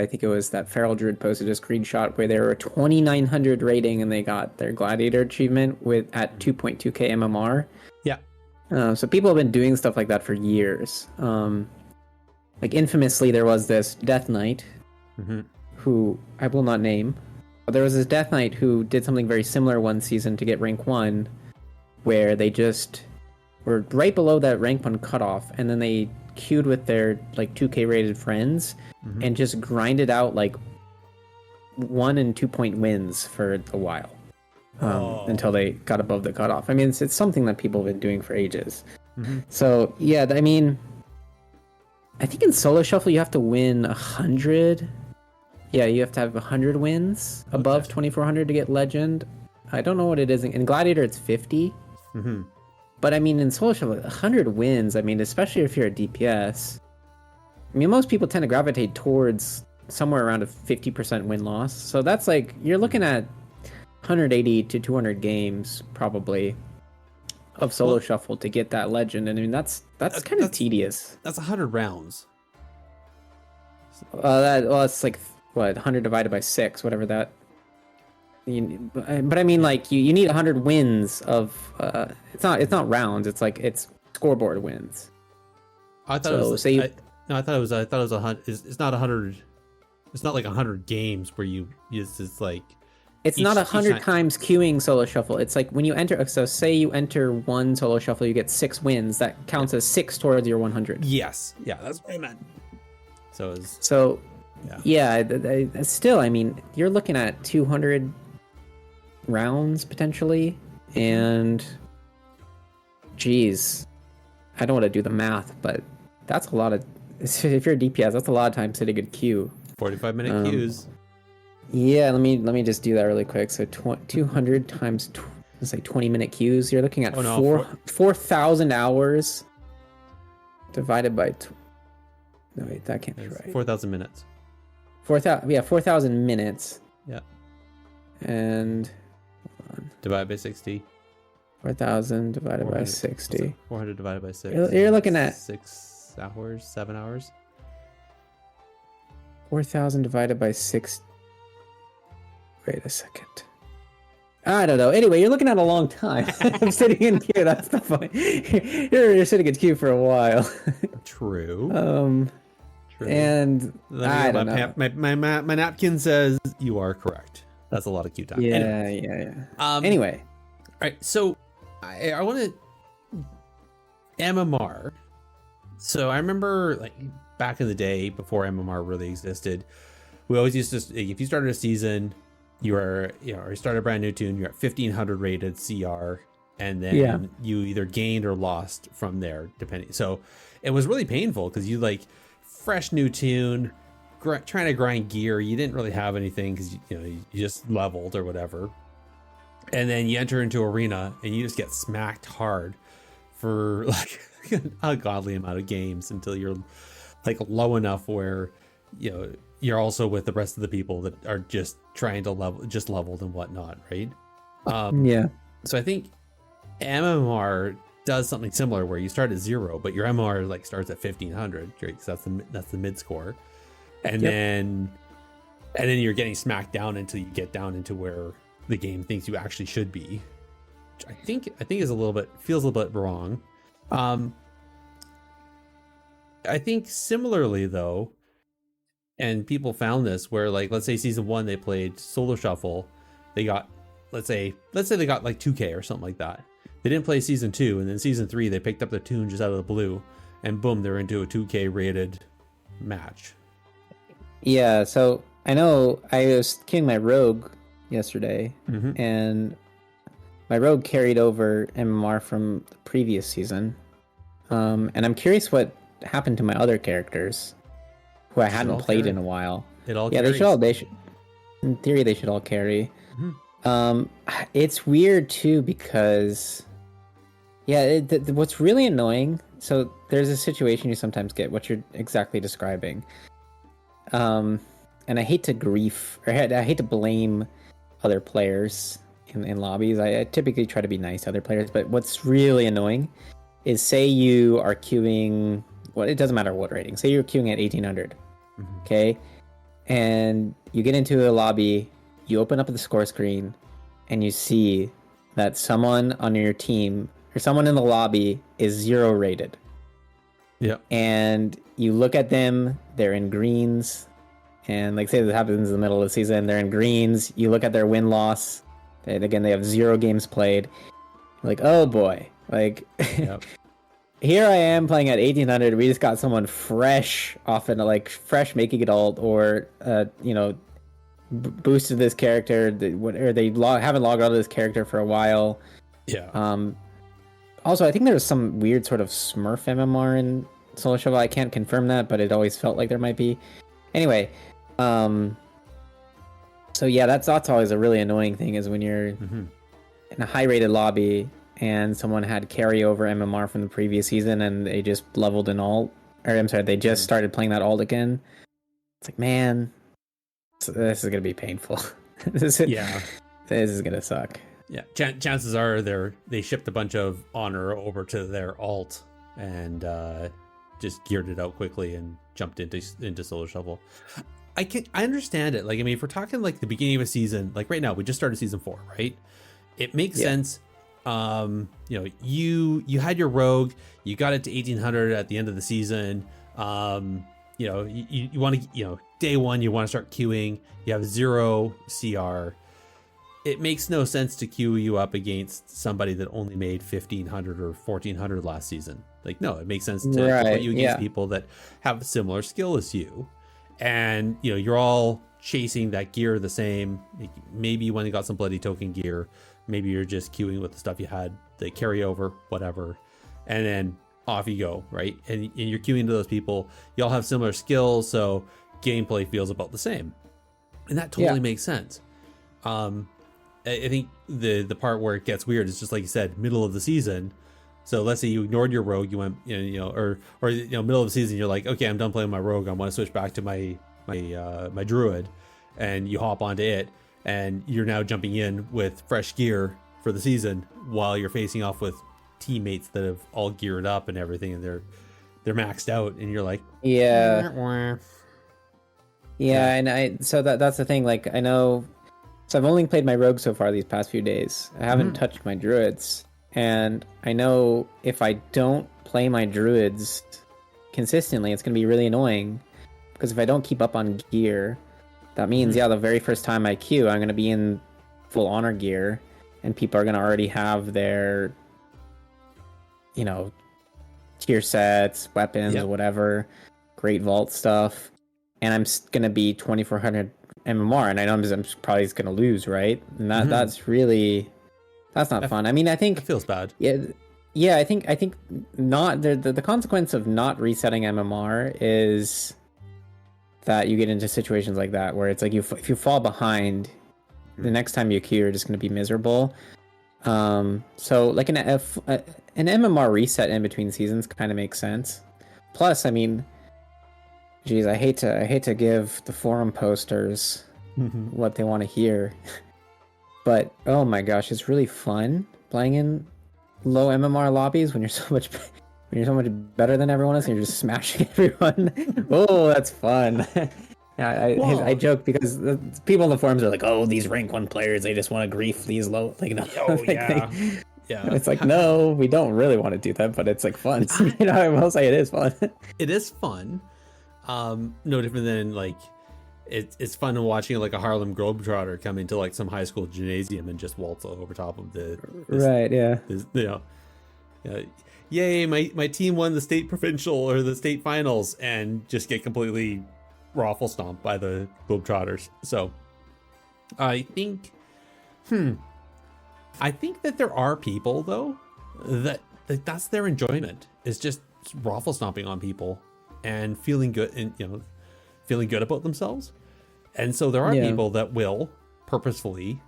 think it was that Feral Druid posted a screenshot where they were 2900 rating and they got their Gladiator achievement at 2.2k MMR. Yeah. So people have been doing stuff like that for years. Like infamously, there was this Death Knight, who I will not name, but there was this Death Knight who did something very similar one season to get rank 1, where they just were right below that rank 1 cutoff, and then they queued with their like 2k rated friends and just grinded out like 1 and 2 point wins for a while. Until they got above the cutoff. I mean, it's something that people have been doing for ages. So yeah, I mean, I think in Solo Shuffle you have to win 100. Yeah, you have to have 100 wins above 2400 to get Legend. I don't know what it is. In Gladiator, it's 50. But I mean, in Solo Shuffle, 100 wins. I mean, especially if you're a DPS. I mean, most people tend to gravitate towards somewhere around a 50% win loss. So that's like you're looking at 180 to 200 games probably of Solo Shuffle to get that Legend. And I mean, that's kind of tedious. That's 100 rounds. It's like what 100 divided by 6, whatever that. But I mean, like you need 100 wins of. It's not rounds. It's like it's scoreboard wins. I thought So, it was. say you- I thought it was 100. It's not 100. It's not like 100 games where it's like. It's each- not each 100 time- times queuing Solo Shuffle. It's like when you enter. So say you enter one Solo Shuffle, you get 6 wins. That counts as 6 towards your 100. Yes. Yeah, that's what I meant. So it's. So, Yeah. still, I mean, you're looking at 200 rounds potentially, and geez, I don't want to do the math, but that's a lot of. If you're a DPS, that's a lot of time sitting in queue. 45-minute queues. Yeah, let me just do that really quick. So 200 times, let's say 20-minute queues. You're looking at 4,000 hours divided by. No wait, that can't be right. 4,000 minutes. 4,000 minutes. Yeah. And Divided by 60. 4,000 divided by 60. 400 divided by 6. You're looking at 6 hours, 7 hours. 4,000 divided by 6. Wait a second. I don't know. Anyway, you're looking at a long time. I'm sitting in queue. That's the point. You're sitting in queue for a while. True. True. And I don't know. My napkin says you are correct. That's a lot of queue time. Yeah, Anyway. yeah. Anyway. All right. So I want to MMR. So I remember like back in the day before MMR really existed, we always used to, if you started a season, you started a brand new tune, you're at 1500 rated CR, and then you either gained or lost from there, depending. So it was really painful because you like fresh new tune, trying to grind gear. You didn't really have anything because you just leveled or whatever, and then you enter into arena and you just get smacked hard for like an ungodly amount of games until you're like low enough where you're also with the rest of the people that are just trying to leveled and whatnot, right? Yeah. So I think MMR does something similar where you start at 0, but your MMR like starts at 1500, right? Because that's the mid score, and then you're getting smacked down until you get down into where the game thinks you actually should be. Which I think is feels a little bit wrong. I think similarly though, and people found this where like, let's say season 1, they played Solo Shuffle. They got, let's say they got like 2K or something like that. They didn't play season 2, and then season 3, they picked up the tune just out of the blue, and boom, they're into a 2K rated match. Yeah. So I know I was queuing my rogue yesterday, and my rogue carried over MMR from the previous season. And I'm curious what happened to my other characters who I hadn't played in a while. It all yeah, carries. they should. In theory, they should all carry. Mhm. It's weird too because, yeah, what's really annoying. So there's a situation you sometimes get, what you're exactly describing. And I hate to I hate to blame other players in lobbies. I typically try to be nice to other players, but what's really annoying is say you are queuing. Well, it doesn't matter what rating. Say you're queuing at 1800. Okay, and you get into a lobby, you open up the score screen, and you see that someone on your team or someone in the lobby is 0 rated. Yeah. And you look at them, they're in greens, and like say this happens in the middle of the season, they're in greens. You look at their win-loss, they have 0 games played. You're like, oh boy, like Yep. here I am playing at 1800. We just got someone fresh off in fresh making it alt, or boosted this character, or they haven't logged out of this character for a while. Yeah. Also, I think there was some weird sort of Smurf MMR in Solo Shovel. I can't confirm that, but it always felt like there might be. Anyway, so yeah, that's always a really annoying thing, is when you're in a high-rated lobby and someone had carryover MMR from the previous season and they just leveled an alt, or I'm sorry, they just started playing that alt again. It's like, man, this is gonna be painful. This is gonna suck. Yeah, chances are they shipped a bunch of honor over to their alt and just geared it out quickly and jumped into Solo Shovel. I understand it. Like, I mean, if we're talking like the beginning of a season, like right now, we just started season 4, right? It makes sense. You had your rogue, you got it to 1800 at the end of the season. You want to, day one, you want to start queuing. You have 0 CR. It makes no sense to queue you up against somebody that only made 1500 or 1400 last season. Like, no, it makes sense to put you against people that have a similar skill as you. And, you're all chasing that gear the same. Maybe you went and got some bloody token gear. Maybe you're just queuing with the stuff you had, the carryover, whatever. And then off you go, right? And you're queuing to those people. You all have similar skills, so gameplay feels about the same. And that totally makes sense. I think the part where it gets weird is just like you said, middle of the season. So let's say you ignored your rogue, you went, or middle of the season, you're like, okay, I'm done playing my rogue. I want to switch back to my druid, and you hop onto it, and you're now jumping in with fresh gear for the season while you're facing off with teammates that have all geared up and everything, and they're maxed out, and you're like, and so that's the thing. Like, I know. So I've only played my rogue so far these past few days. I haven't touched my druids. And I know if I don't play my druids consistently, it's going to be really annoying. Because if I don't keep up on gear, that means, the very first time I queue, I'm going to be in full honor gear. And people are going to already have their, tier sets, weapons, whatever, great vault stuff. And I'm going to be 2400 MMR, and I know I'm probably going to lose, right? And that's not fun. I mean, I think it feels bad. Yeah. I think not the consequence of not resetting MMR is that you get into situations like that where it's like if you fall behind, the next time you queue, you're just going to be miserable. So like an MMR reset in between seasons kind of makes sense. Plus, I mean, geez, I hate to give the forum posters what they want to hear, but oh my gosh, it's really fun playing in low MMR lobbies when you're so much better than everyone else and you're just smashing everyone. Oh, that's fun. I joke because the people in the forums are like, oh, these rank 1 players, they just want to grief these low. Like, no, it's like, no, we don't really want to do that, but it's like fun. I will say it is fun. It is fun. No different than like it's fun watching like a Harlem Globetrotter come into like some high school gymnasium and just waltz over top of yay, my team won the state provincial or the state finals, and just get completely raffle stomped by the Globetrotters. So I think that there are people though that that's their enjoyment, is just raffle stomping on people and feeling good and feeling good about themselves. And so there are people that will purposefully,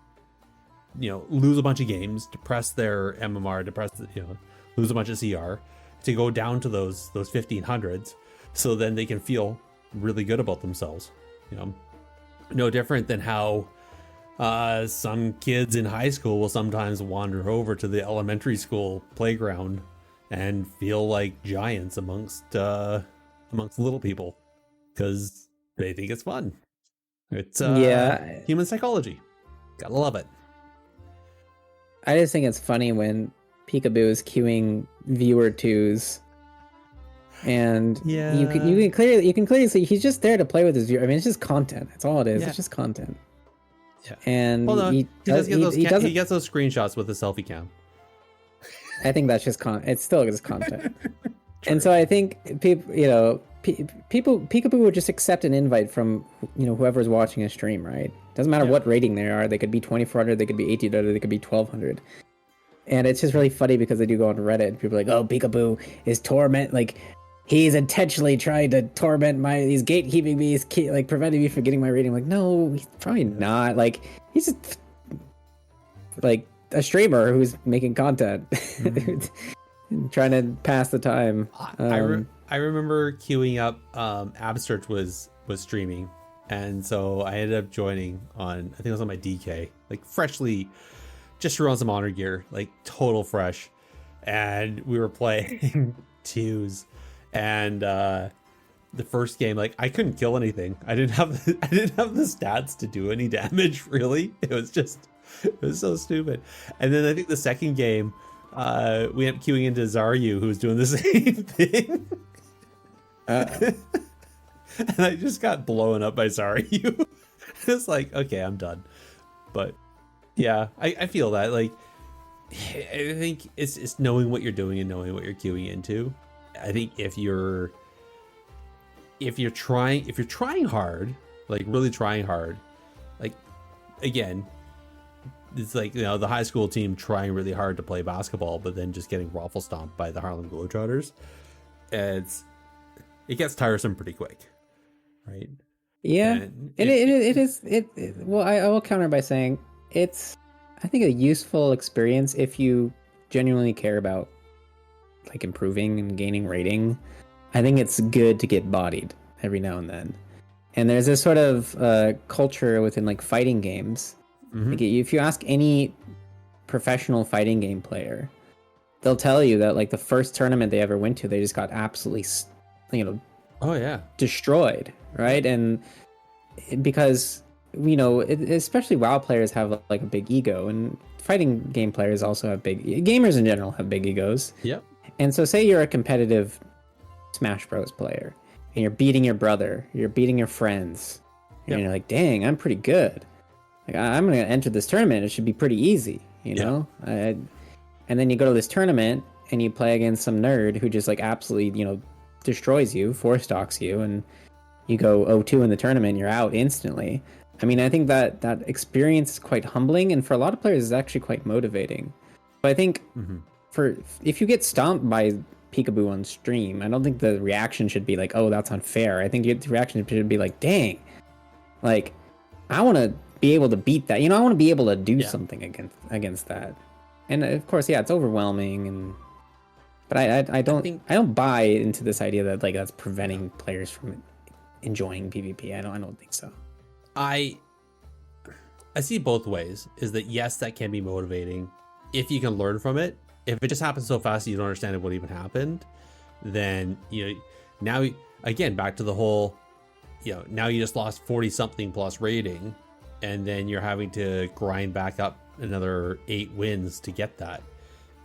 lose a bunch of games, depress their MMR, lose a bunch of CR to go down to those 1500s, so then they can feel really good about themselves. No different than how some kids in high school will sometimes wander over to the elementary school playground and feel like giants amongst little people because they think it's fun. It's human psychology. Gotta love it. I just think it's funny when Peekaboo is queuing viewer twos, and you can clearly see he's just there to play with his viewer. I mean, it's just content. That's all it is. It's just content. Yeah. And he gets those screenshots with the selfie cam. I think that's just it's still just content. And so I think people, Peekaboo would just accept an invite from whoever's watching a stream, right? Doesn't matter what rating they are. They could be 2400, they could be 1800, they could be 1200. And it's just really funny because they do go on Reddit. People are like, "Oh, Peekaboo is he's intentionally trying to torment he's gatekeeping me, he's preventing me from getting my rating." I'm like, no, he's probably not. Like, he's just like a streamer who's making content, trying to pass the time. I remember queuing up. Abstract was streaming, and so I ended up joining on. I think it was on my DK, freshly, just threw on some honor gear, total fresh, and we were playing twos. And the first game, I couldn't kill anything. I didn't have the stats to do any damage, really. It was so stupid. And then I think the second game, we ended up queuing into Zaryu, who was doing the same thing. And I just got blown up by Zaryu. It's okay, I'm done. But yeah, I feel that. I think it's knowing what you're doing and knowing what you're queuing into. I think if you're trying hard, really trying hard, again, it's the high school team trying really hard to play basketball, but then just getting raffle stomped by the Harlem Globetrotters. It gets tiresome pretty quick, right? Yeah, well, I will counter by saying it's, I think, a useful experience if you genuinely care about improving and gaining rating. I think it's good to get bodied every now and then. And there's this sort of culture within fighting games. Mm-hmm. If you ask any professional fighting game player, they'll tell you that the first tournament they ever went to, they just got absolutely destroyed, right? And because especially WoW players have a big ego, and fighting game players also have gamers in general have big egos. Yep. And so say you're a competitive Smash Bros player and you're beating your brother, you're beating your friends, and you're like, dang, I'm pretty good. I'm going to enter this tournament. It should be pretty easy, know? And then you go to this tournament and you play against some nerd who just absolutely, destroys you, 4-stocks you, and you go 0-2 in the tournament, you're out instantly. I mean, I think that experience is quite humbling, and for a lot of players, it's actually quite motivating. But I think if you get stomped by Peekaboo on stream, I don't think the reaction should be oh, that's unfair. I think the reaction should be I want to be able to beat that. I want to be able to do something against that. And of course, it's overwhelming, but I don't buy into this idea that that's preventing players from enjoying PvP. I don't think so. I see both ways. Is that yes, that can be motivating if you can learn from it. If it just happens so fast that you don't understand what even happened, then now again back to the whole now you just lost 40 something plus rating, and then you're having to grind back up another 8 wins to get that.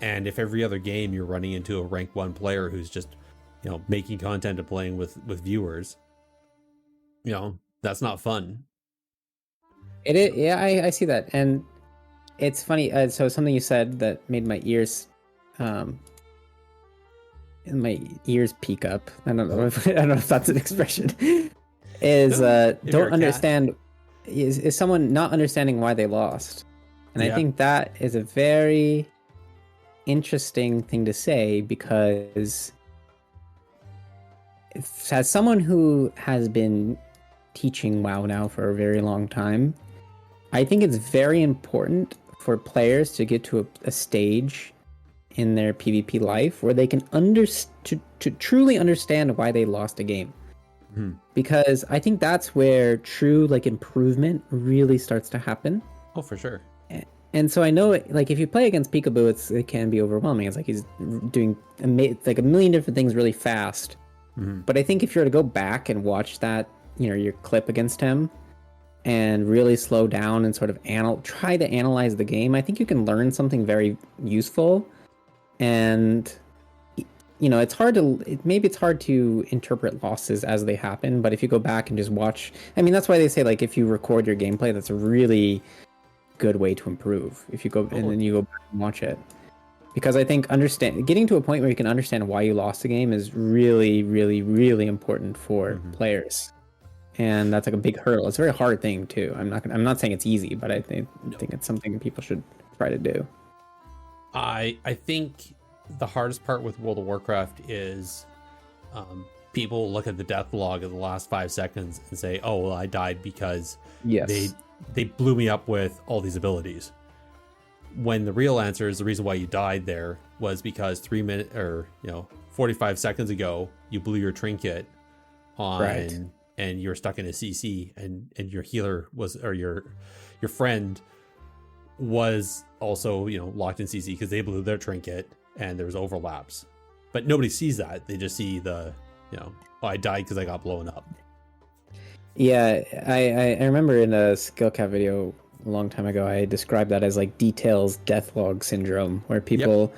And if every other game you're running into a rank 1 player who's just making content and playing with viewers, that's not fun. It is, yeah, I see that. And it's funny, so something you said that made my ears peak up. I don't know if that's an expression. Is don't understand is someone not understanding why they lost. And I think that is a very interesting thing to say, because as someone who has been teaching WoW now for a very long time, I think it's very important for players to get to a stage in their PvP life where they can to truly understand why they lost a game. Because I think that's where true like improvement really starts to happen. Oh, for sure. And so I know, like, if you play against Peekaboo, it can be overwhelming. It's like he's doing like a million different things really fast. But I think if you were to go back and watch that, your clip against him, and really slow down and sort of try to analyze the game, I think you can learn something very useful. And it's hard to interpret losses as they happen, but if you go back and just watch, I mean, that's why they say, like, if you record your gameplay, that's a really good way to improve. If you go and then you go back and watch it, because I think getting to a point where you can understand why you lost the game is really, really, really important for players. And that's like a big hurdle. It's a very hard thing too. I'm not saying it's easy, but I think it's something people should try to do. I think the hardest part with World of Warcraft is people look at the death log of the last 5 seconds and say, oh, well, I died because they blew me up with all these abilities. When the real answer is the reason why you died there was because 3 minutes or 45 seconds ago you blew your trinket on and you're stuck in a CC and your healer was, or your friend was also locked in CC because they blew their trinket and there's overlaps, but nobody sees that. They just see the I died because I got blown up. Yeah, I remember in a skill cap video a long time ago, I described that as like details deathlog syndrome, where people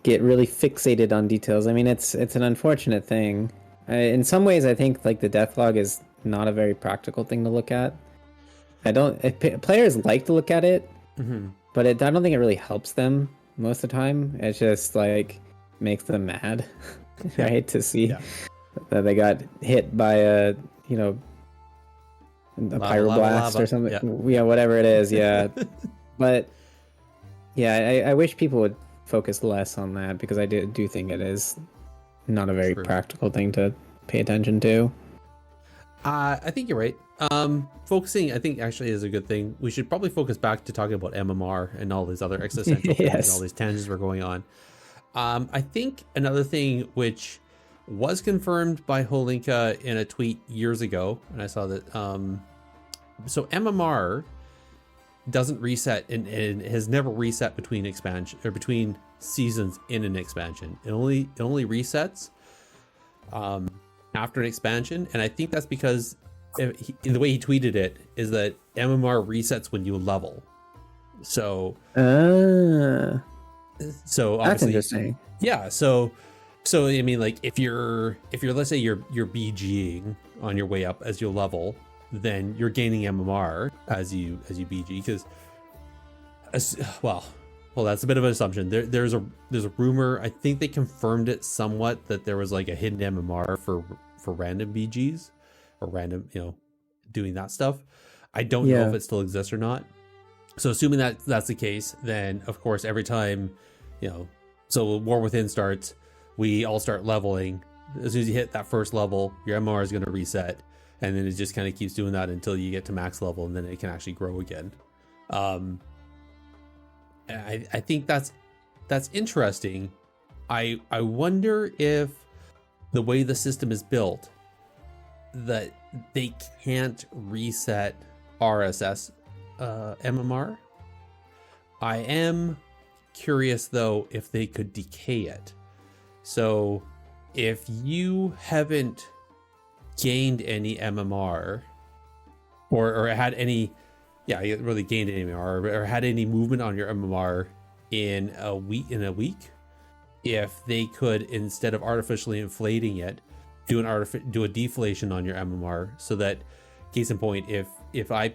get really fixated on details. I mean, it's an unfortunate thing. In some ways, I think like the deathlog is not a very practical thing to look at. Players like to look at it, but I don't think it really helps them most of the time. It's just like makes them mad, right? To see that they got hit by a pyroblast or something. Yeah, whatever it is. Yeah. But yeah, I wish people would focus less on that, because I do think it is not a very practical thing to pay attention to. I think you're right. Focusing, I think, actually is a good thing. We should probably focus back to talking about MMR and all these other existential things and all these tangents we're going on. I think another thing which was confirmed by Holinka in a tweet years ago, and I saw that so MMR doesn't reset and has never reset between expansion or between seasons in an expansion. It only resets after an expansion, and I think that's because in the way he tweeted it is that MMR resets when you level. So obviously that's interesting. Yeah, so I mean, like, if you're let's say you're BGing on your way up as you level, then you're gaining MMR as you BG, because well that's a bit of an assumption. There's a rumor, I think they confirmed it somewhat, that there was like a hidden MMR for random BGs or random doing that stuff. I don't know if it still exists or not. So assuming that that's the case, then of course every time so War Within starts, we all start leveling. As soon as you hit that first level, your MMR is going to reset, and then it just kind of keeps doing that until you get to max level, and then it can actually grow again. I think that's interesting. I wonder if the way the system is built, that they can't reset RSS MMR. I am curious though if they could decay it. So if you haven't gained any MMR or had any, you really gained any MMR or had any movement on your MMR in a week, if they could, instead of artificially inflating it, do a deflation on your MMR, so that, case in point, if I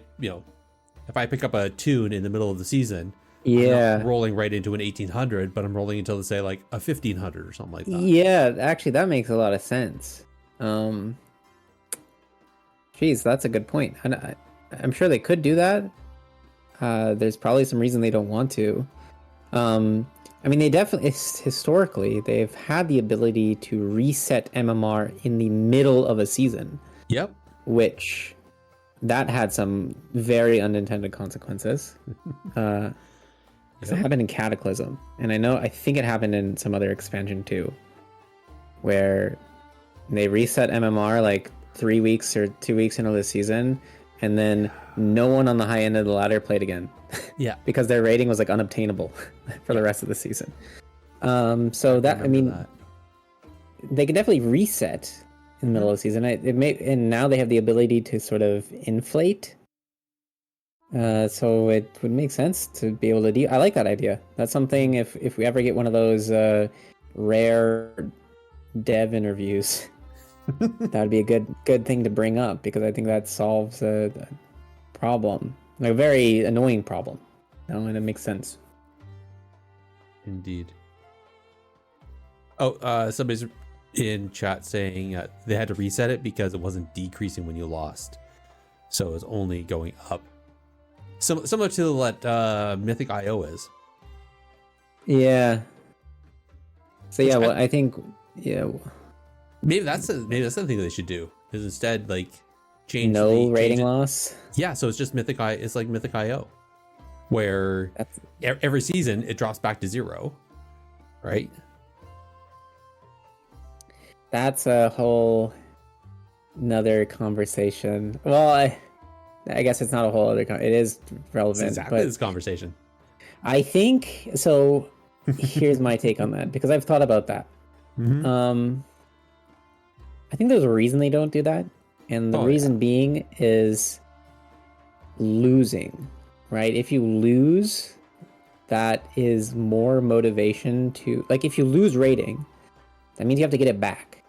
pick up a tune in the middle of the season, I'm not rolling right into an 1800, but I'm rolling into, let's say, like a 1500 or something like that. Yeah, actually, that makes a lot of sense. Geez, that's a good point. I'm sure they could do that. There's probably some reason they don't want to. I mean, they definitely historically they've had the ability to reset MMR in the middle of a season, Yep. which that had some very unintended consequences. Because it happened in Cataclysm, and I think it happened in some other expansion too, where they reset MMR like 3 weeks or 2 weeks into the season, and then no one on the high end of the ladder played again. Yeah. Because their rating was like unobtainable for the rest of the season. So they can definitely reset in the middle of the season. And now they have the ability to sort of inflate. So it would make sense to be able to do. I like that idea. That's something. If we ever get one of those rare dev interviews, that would be a good thing to bring up, because I think that solves a problem, like a very annoying problem. And it makes sense. Indeed. Oh, somebody's in chat saying they had to reset it because it wasn't decreasing when you lost, so it was only going up. Similar to what Mythic IO is. Yeah. So yeah, well, I think maybe that's something that they should do. Is instead like change rating loss. Yeah, so it's just it's like Mythic IO, where every season it drops back to 0, right? That's a whole another conversation. Well, I guess it's not a whole other. It is relevant. It's exactly this conversation. I think so. Here's my take on that, because I've thought about that. Mm-hmm. I think there's a reason they don't do that, and the reason being is losing. Right? If you lose, that is more motivation to, like, if you lose rating, that means you have to get it back.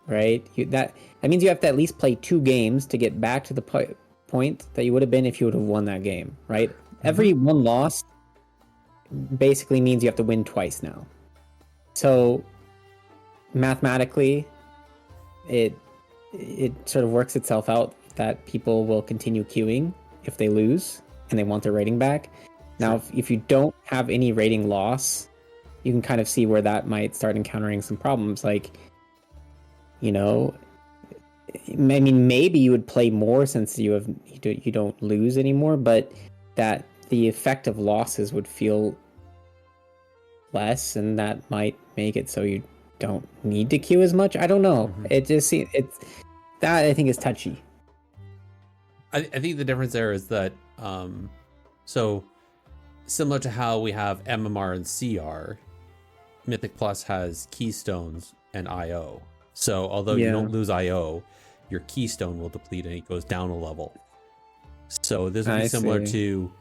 Right? That means you have to at least play 2 games to get back to the point that you would have been if you would have won that game. Right? Mm-hmm. Every one loss basically means you have to win twice now. So mathematically, it sort of works itself out that people will continue queuing if they lose and they want their rating back. Now, if you don't have any rating loss, you can kind of see where that might start encountering some problems. Like, you know, I mean, maybe you would play more since you don't lose anymore, but that the effect of losses would feel less, and that might make it so you don't need to queue as much. I don't know. Mm-hmm. It's that I think is touchy. I think the difference there is that so similar to how we have MMR and CR, Mythic Plus has Keystones and IO. So although you don't lose IO, your Keystone will deplete and it goes down a level. So this would be similar to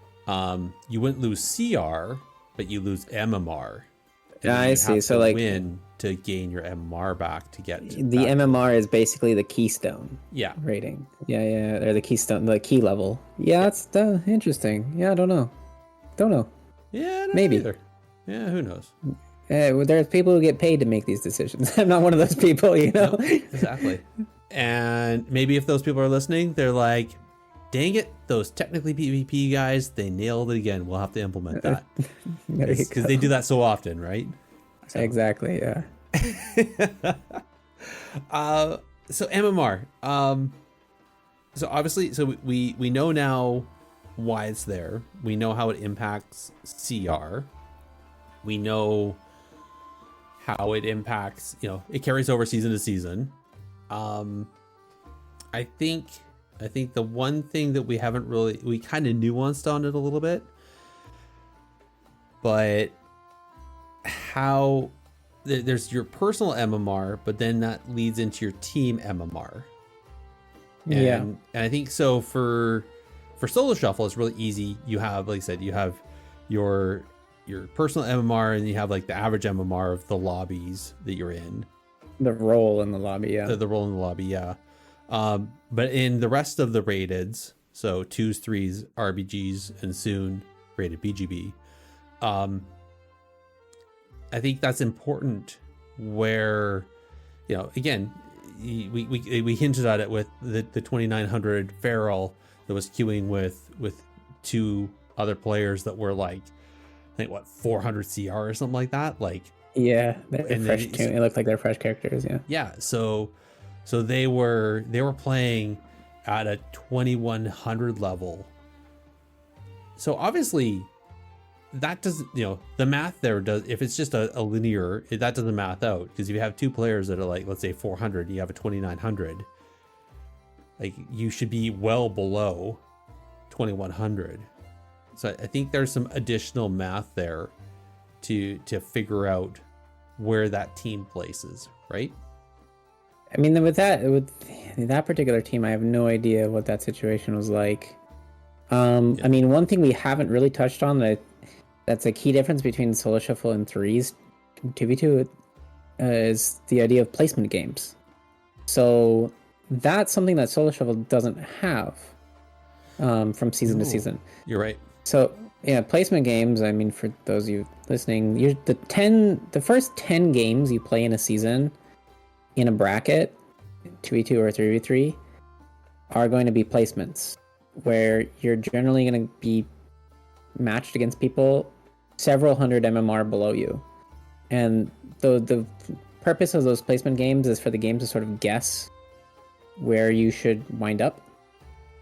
you wouldn't lose CR, but you lose MMR. I see. So like win to gain your MMR back to get the MMR is basically the Keystone. Yeah. Rating. Yeah. Or the Keystone, the key level. Yeah, that's interesting. Yeah, I don't know. Yeah, maybe. Either. Yeah, who knows? There's people who get paid to make these decisions. I'm not one of those people, you know. Nope, exactly. And maybe if those people are listening, they're like, dang it, those technically PvP guys, they nailed it again. We'll have to implement that. Because they do that so often, right? So. Exactly, yeah. So MMR. So obviously, so we know now why it's there. We know how it impacts CR. We know how it impacts, it carries over season to season. I think the one thing that we kind of nuanced on it a little bit, but how there's your personal MMR, but then that leads into your team MMR. And I think so for solo shuffle, it's really easy. You have, like I said, you have your personal MMR, and you have like the average MMR of the lobbies that you're in. The role in the lobby, yeah. The role in the lobby, yeah. But in the rest of the rateds, so 2s, 3s, RBGs, and soon rated BGB, I think that's important. Where, again, we hinted at it with the 2900 feral that was queuing with 2 other players that were like think, what, 400 CR or something like that. Like, Yeah, they're and fresh then- too. It looked like they're fresh characters. Yeah. yeah. So they were playing at a 2100 level. So obviously that doesn't, the math there does, if it's just a linear, that doesn't math out, because if you have two players that are like, let's say 400, you have a 2900, like you should be well below 2100. So I think there's some additional math there to figure out where that team places, right? I mean, with that particular team, I have no idea what that situation was like. I mean, one thing we haven't really touched on that's a key difference between Solo Shuffle and 3's 2v2 is the idea of placement games. So that's something that Solo Shuffle doesn't have from season to season. You're right. So yeah, placement games. I mean, for those of you listening, the first 10 games you play in a season in a bracket, 2v2 or 3v3, are going to be placements, where you're generally going to be matched against people several hundred MMR below you. And the purpose of those placement games is for the game to sort of guess where you should wind up.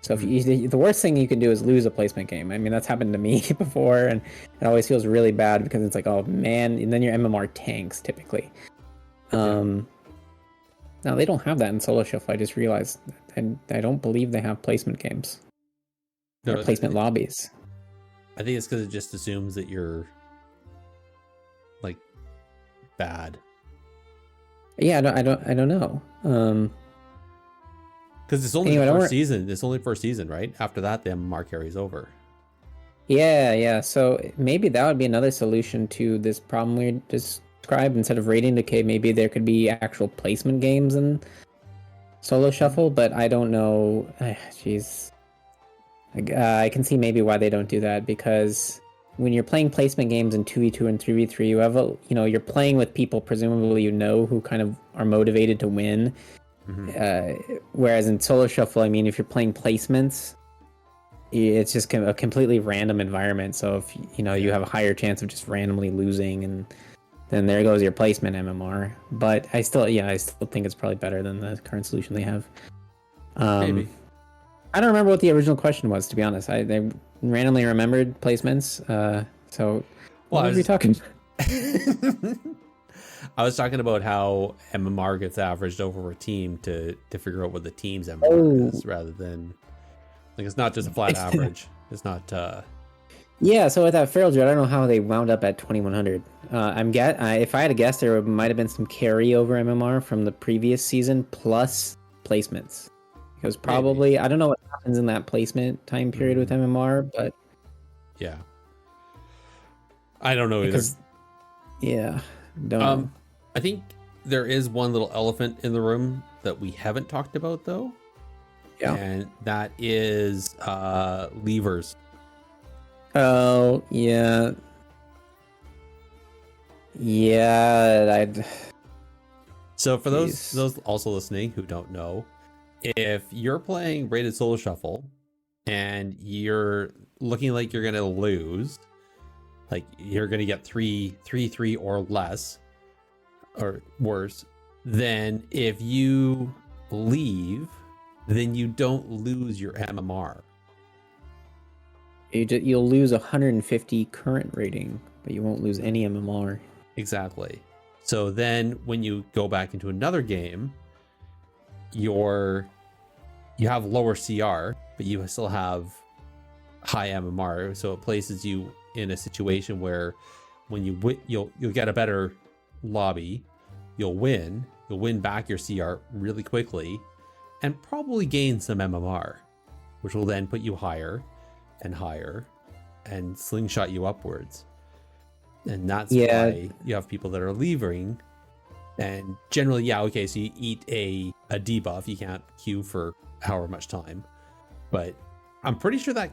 So if the worst thing you can do is lose a placement game. I mean, that's happened to me before, and it always feels really bad because it's like, oh man, and then your MMR tanks typically. Now they don't have that in Solo Shuffle. I just realized, and I don't believe they have placement games or placement lobbies. I think it's because it just assumes that you're like bad. Yeah, I don't know. Because it's only Anyway, the first season. It's only first season, right? After that, the MMR carries over. Yeah. So maybe that would be another solution to this problem we described. Instead of rating decay, maybe there could be actual placement games in Solo Shuffle. But I don't know. Jeez. I can see maybe why they don't do that, because when you're playing placement games in 2v2 and 3v3, you have you're playing with people presumably who kind of are motivated to win. Whereas in Solo Shuffle, I mean, if you're playing placements, it's just a completely random environment. So if you have a higher chance of just randomly losing, and then there goes your placement MMR. But I still think it's probably better than the current solution they have. Maybe. I don't remember what the original question was, to be honest. I randomly remembered placements. So what were we talking about? I was talking about how MMR gets averaged over a team to figure out what the team's MMR is, rather than like, it's not just a flat average. It's not. Yeah, so with that Feral Dread, I don't know how they wound up at 2100. If I had to guess, there might have been some carryover MMR from the previous season plus placements. Because probably, maybe. I don't know what happens in that placement time period with MMR, but yeah, I don't know either. Yeah, don't know. I think there is one little elephant in the room that we haven't talked about, though. Yeah, and that is levers. Oh yeah, So for those also listening who don't know, if you're playing rated Solo Shuffle and you're looking like you're gonna lose, like you're gonna get 3 or less or worse, then if you leave, then you don't lose your MMR. You'll lose 150 current rating, but you won't lose any MMR. Exactly. So then when you go back into another game, you have lower CR, but you still have high MMR. So it places you in a situation where when you'll get a better lobby, you'll win back your CR really quickly, and probably gain some MMR, which will then put you higher and higher and slingshot you upwards. And that's why you have people that are levering. And generally, so you eat a debuff. You can't queue for however much time. But I'm pretty sure that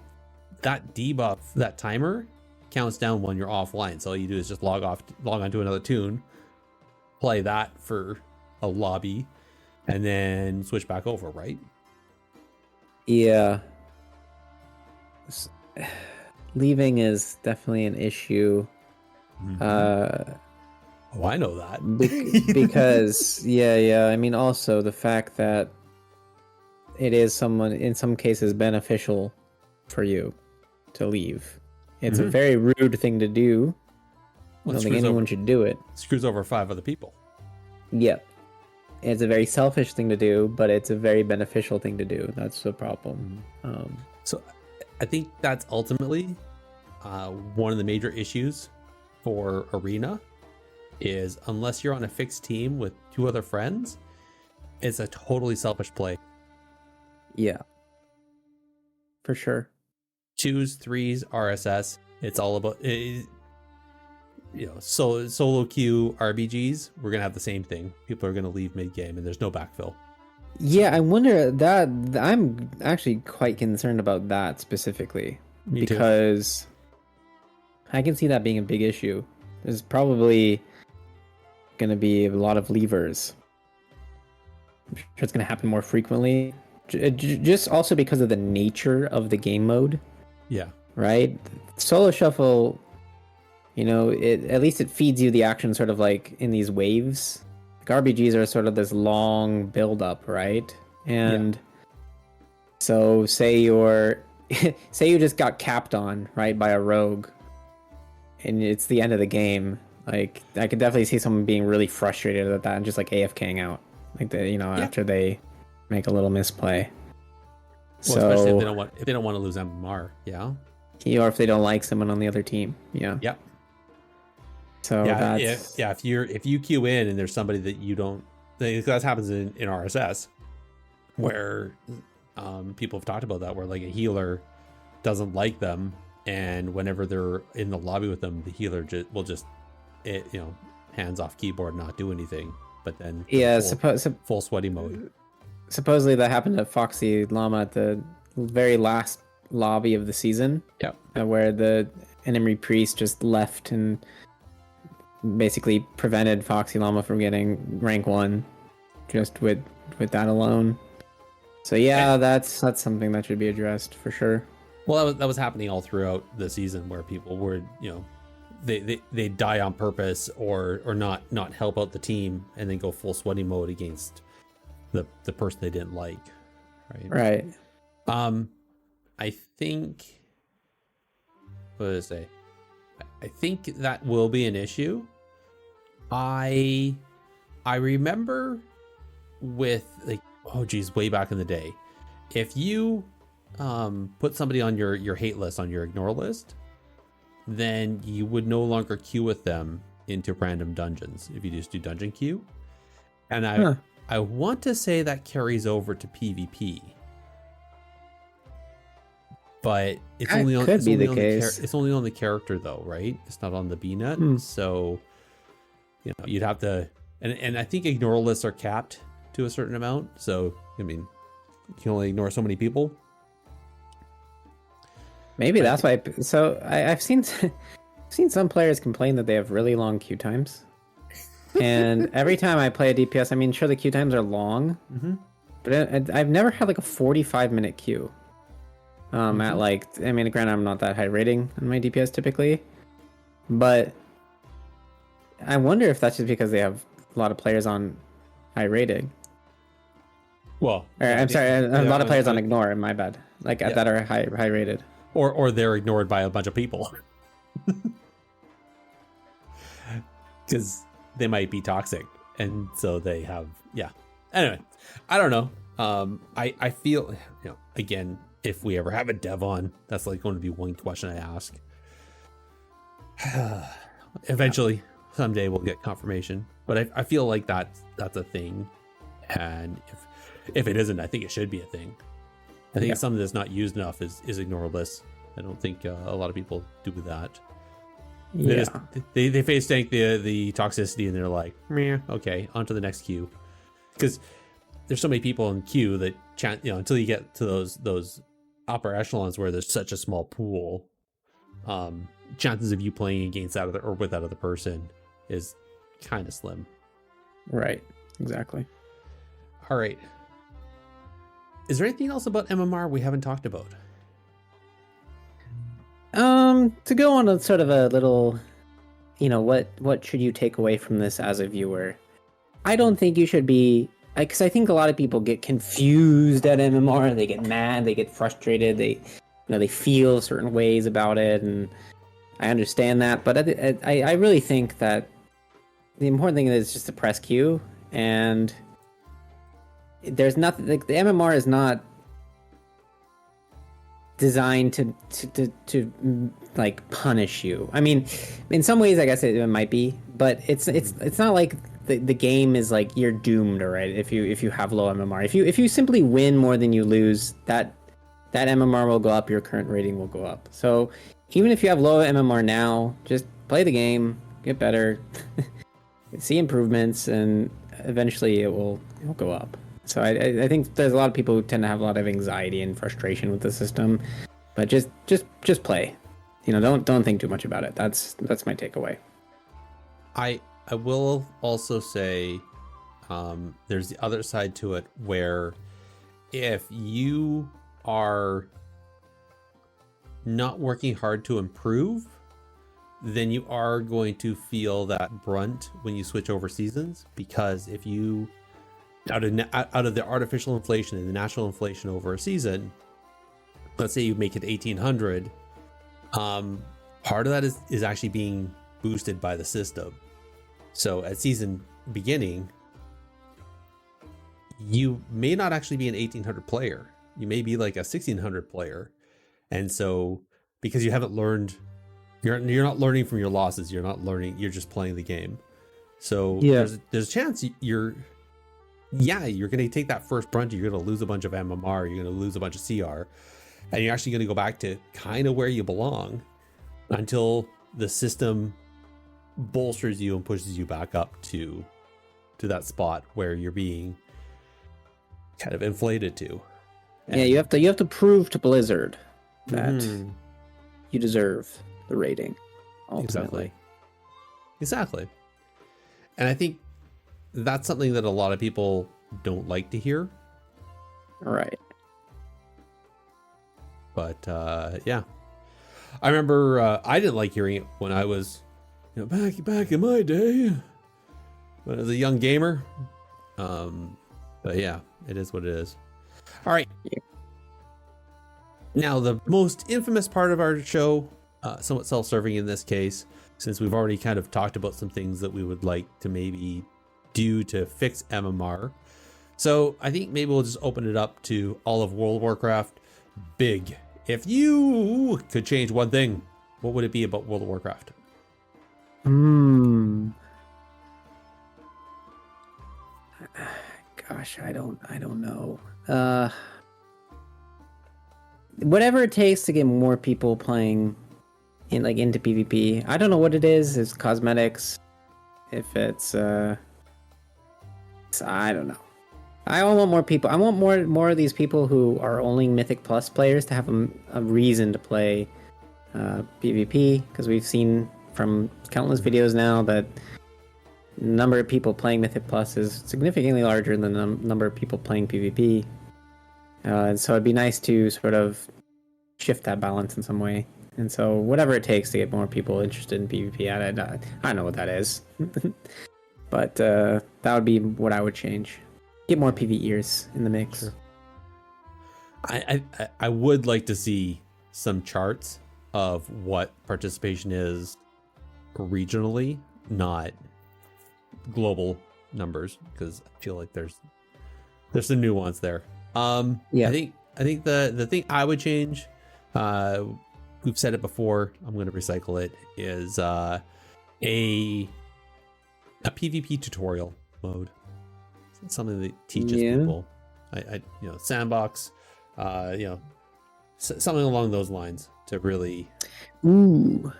debuff, that timer, counts down when you're offline. So all you do is just log onto another tune, play that for a lobby, and then switch back over, right? Yeah. Leaving is definitely an issue. Oh, I know that. Because yeah. I mean, also the fact that it is in some cases beneficial for you to leave. It's a very rude thing to do. I don't think anyone should do it. Screws over 5 other people. Yep. It's a very selfish thing to do, but it's a very beneficial thing to do. That's the problem. So I think that's ultimately one of the major issues for Arena is unless you're on a fixed team with 2 other friends, it's a totally selfish play. Yeah. For sure. 2s, 3s, RSS. It's all about solo queue RBGs. We're gonna have the same thing. People are gonna leave mid game, and there's no backfill. Yeah, I wonder that. I'm actually quite concerned about that specifically. Me too. Because I can see that being a big issue. There's probably gonna be a lot of leavers. I'm sure it's gonna happen more frequently. Just also because of the nature of the game mode. Yeah. Right? Solo shuffle, at least it feeds you the action sort of like in these waves. Like RBGs are sort of this long build up, right? And so say you just got capped on, right, by a rogue and it's the end of the game. Like I could definitely see someone being really frustrated at that and just like AFKing out. Like after they make a little misplay. Well, especially if they don't want to lose Emm Emm Arrr, or if they don't like someone on the other team, Yep. So that's... if you queue in and there's somebody that you don't, that happens in RSS, where people have talked about that, where like a healer doesn't like them, and whenever they're in the lobby with them, the healer will just hands off keyboard, not do anything, but then full sweaty mode. Supposedly that happened to Foxy Llama at the very last lobby of the season. Where the enemy priest just left and basically prevented Foxy Llama from getting rank 1 just with that alone. So that's something that should be addressed for sure. Well, that was happening all throughout the season, where people were they die on purpose or not help out the team and then go full sweaty mode against the person they didn't like, right. I think, what did I say? I think that will be an issue. I remember with way back in the day, if you put somebody on your hate list, on your ignore list, then you would no longer queue with them into random dungeons if you just do dungeon queue. And I want to say that carries over to PvP. But it's only on the character though, right? It's not on the BNet. So you'd have to, and I think ignore lists are capped to a certain amount. So I mean, you can only ignore so many people. Maybe that's why. So I've seen some players complain that they have really long queue times. And every time I play a DPS, I mean, sure, the queue times are long, but I've never had like a 45-minute queue. At granted, I'm not that high rating on my DPS typically, but I wonder if that's just because they have a lot of players on high rating. Well, a lot of players on ignore. My bad. That are high rated. Or they're ignored by a bunch of people. Because they might be toxic, and so they have anyway, I don't know. I feel again, if we ever have a dev on, that's like going to be one question I ask. Eventually someday we'll get confirmation, but I feel like that's a thing, and if it isn't, I think it should be a thing. I think it's something that's not used enough is ignore lists. I don't think a lot of people do that. They face tank the toxicity, and they're like, meh, okay, on to the next queue. Because there's so many people in queue that until you get to those upper echelons where there's such a small pool, chances of you playing against that or with that other person is kind of slim. Right. Exactly. All right. Is there anything else about Emm Emm Arrr we haven't talked about? To go on a sort of a little, what should you take away from this as a viewer? I don't think you should be, because I think a lot of people get confused at MMR. They get mad, they get frustrated, they feel certain ways about it, and I understand that. But I really think that the important thing is just to press Q, and there's nothing, like, the MMR is not designed to like punish you. I mean, in some ways I guess it might be, but it's not like the game is like you're doomed, right? If you have low MMR, if you simply win more than you lose, that MMR will go up, your current rating will go up. So even if you have low MMR now, just play the game, get better, see improvements, and eventually it will go up. So I think there's a lot of people who tend to have a lot of anxiety and frustration with the system, but just play. Don't think too much about it. That's my takeaway. I will also say there's the other side to it, where if you are not working hard to improve, then you are going to feel that brunt when you switch over seasons, because if you out of the artificial inflation and the natural inflation over a season, let's say you make it 1800, part of that is actually being boosted by the system. So at season beginning, you may not actually be an 1800 player. You may be like a 1600 player. And so because you haven't learned, you're not learning from your losses, you're not learning, you're just playing the game. So there's a chance you're going to take that first brunt, you're going to lose a bunch of MMR, you're going to lose a bunch of CR, and you're actually going to go back to kind of where you belong until the system bolsters you and pushes you back up to that spot where you're being kind of inflated to. And you have to prove to Blizzard that you deserve the rating, ultimately. Exactly. And I think that's something that a lot of people don't like to hear. Right. But yeah, I remember I didn't like hearing it when I was, back in my day, when I was a young gamer. But yeah, it is what it is. All right. Yeah. Now, the most infamous part of our show, somewhat self-serving in this case, since we've already kind of talked about some things that we would like to maybe do to fix MMR. So I think maybe we'll just open it up to all of World of Warcraft. Big. If you could change one thing, what would it be about World of Warcraft? Gosh, I don't know. Whatever it takes to get more people playing into PvP. I don't know what it is. It's cosmetics. If it's I don't know. I want more people. I want more of these people who are only Mythic Plus players to have a reason to play PvP, because we've seen from countless videos now that the number of people playing Mythic Plus is significantly larger than the number of people playing PvP. And so it'd be nice to sort of shift that balance in some way. And so whatever it takes to get more people interested in PvP, I don't know what that is. But that would be what I would change. Get more PvEers in the mix. Sure. I would like to see some charts of what participation is regionally, not global numbers, because I feel like there's some nuance there. Yeah. I think the thing I would change, we've said it before, I'm going to recycle it, is a PvP tutorial mode. It's something that teaches people. Sandbox, something along those lines to really. Ooh,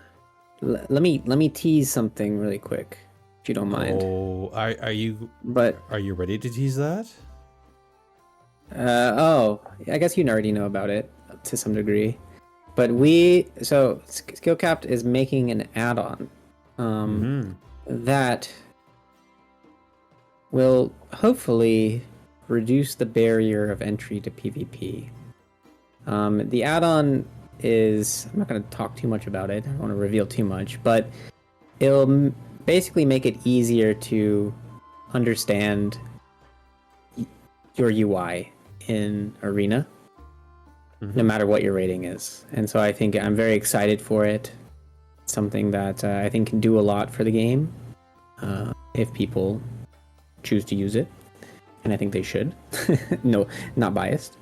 let me tease something really quick, if you don't mind. Oh, are you? But are you ready to tease that? I guess you already know about it to some degree. But Skillcapped is making an add-on that will hopefully reduce the barrier of entry to PvP. The add-on is, I'm not going to talk too much about it, I don't want to reveal too much, but basically make it easier to understand your UI in Arena, no matter what your rating is. And so I think I'm very excited for it. Something that I think can do a lot for the game if people choose to use it. And I think they should. No, not biased.